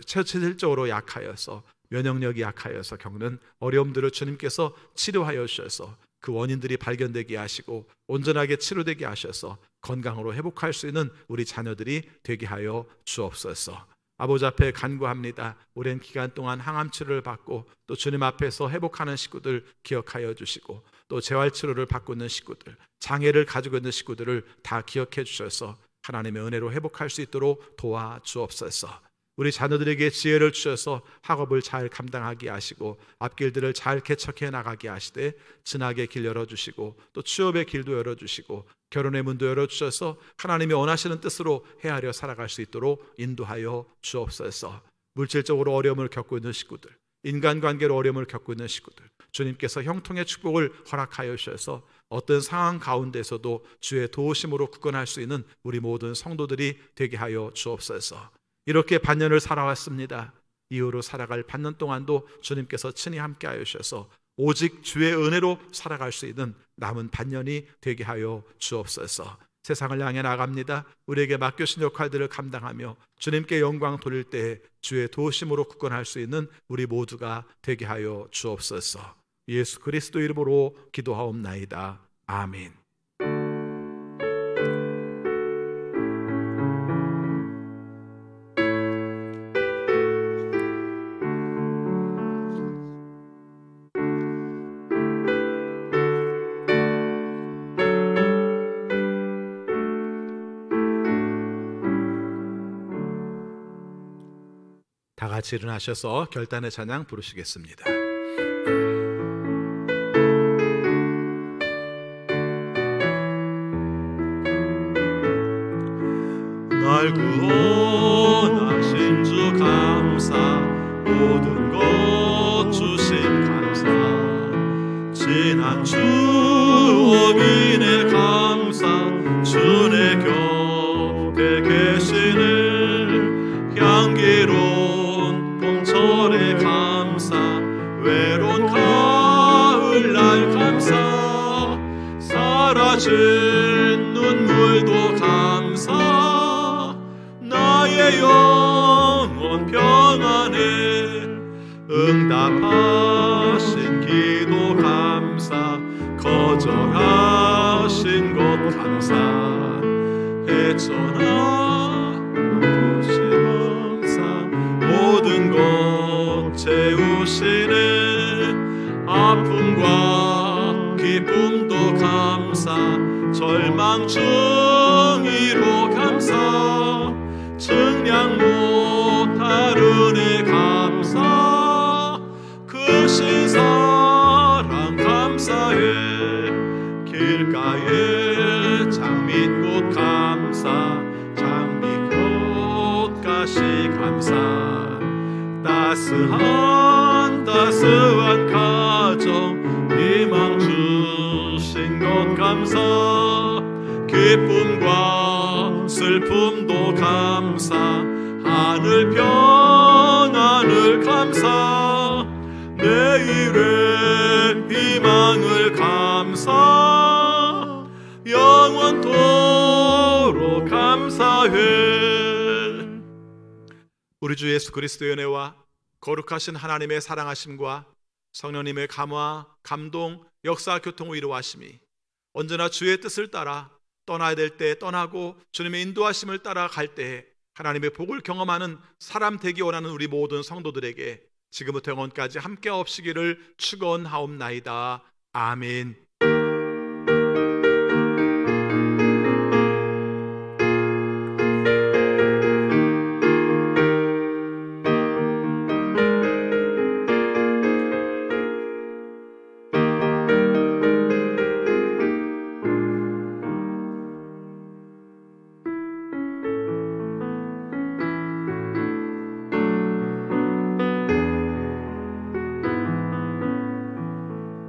체질적으로 약하여서 면역력이 약하여서 겪는 어려움들을 주님께서 치료하여 주셔서 그 원인들이 발견되게 하시고 온전하게 치료되게 하셔서 건강으로 회복할 수 있는 우리 자녀들이 되게 하여 주옵소서. 아버지 앞에 간구합니다. 오랜 기간 동안 항암 치료를 받고 또 주님 앞에서 회복하는 식구들 기억하여 주시고 또 재활치료를 받고 있는 식구들, 장애를 가지고 있는 식구들을 다 기억해 주셔서 하나님의 은혜로 회복할 수 있도록 도와주옵소서. 우리 자녀들에게 지혜를 주셔서 학업을 잘 감당하게 하시고 앞길들을 잘 개척해 나가게 하시되 진학의 길 열어주시고 또 취업의 길도 열어주시고 결혼의 문도 열어주셔서 하나님이 원하시는 뜻으로 헤아려 살아갈 수 있도록 인도하여 주옵소서. 물질적으로 어려움을 겪고 있는 식구들, 인간관계로 어려움을 겪고 있는 식구들, 주님께서 형통의 축복을 허락하여 주셔서 어떤 상황 가운데서도 주의 도우심으로 굳건할 수 있는 우리 모든 성도들이 되게 하여 주옵소서. 이렇게 반년을 살아왔습니다. 이후로 살아갈 반년 동안도 주님께서 친히 함께하여 주셔서 오직 주의 은혜로 살아갈 수 있는 남은 반년이 되게 하여 주옵소서. 세상을 향해 나갑니다. 우리에게 맡겨진 역할들을 감당하며 주님께 영광 돌릴 때에 주의 도우심으로 굳건할 수 있는 우리 모두가 되게 하여 주옵소서. 예수 그리스도 이름으로 기도하옵나이다. 아멘. 다 같이 일어나셔서 결단의 찬양 부르시겠습니다. 날 구원하신 주 감사, 모든 것 주신 감사, 지난 추억 인해 감사, 주의 곁에 계시는 향기로운 봄철의 감사, 외로운 가을날 감사, 사라진 눈물도 감사, 나의 영혼 평안에 응답하신 기도 감사, 거절하신 것 감사, 헤쳐나 보신 감사, 모든 것 채우시네, 아픔과 기쁨도 감사, 절망 중이로 감사, 증량 못할 은혜 감사, 크신 사랑 감사해, 길가에 장미꽃 감사, 장미꽃 가시 감사, 따스한 가정 희망 주신 것 감사, 기쁨과 슬픔도 감사, 하늘 평안을 감사, 내일의 희망을 감사, 영원토록 감사해. 우리 주 예수 그리스도의 은혜와 거룩하신 하나님의 사랑하심과 성령님의 감화, 감동, 역사 교통을 이루하심이 언제나 주의 뜻을 따라 떠나야 될 때 떠나고 주님의 인도하심을 따라 갈 때에 하나님의 복을 경험하는 사람 되기 원하는 우리 모든 성도들에게 지금부터 영원까지 함께 없으기를 축원하옵나이다. 아멘.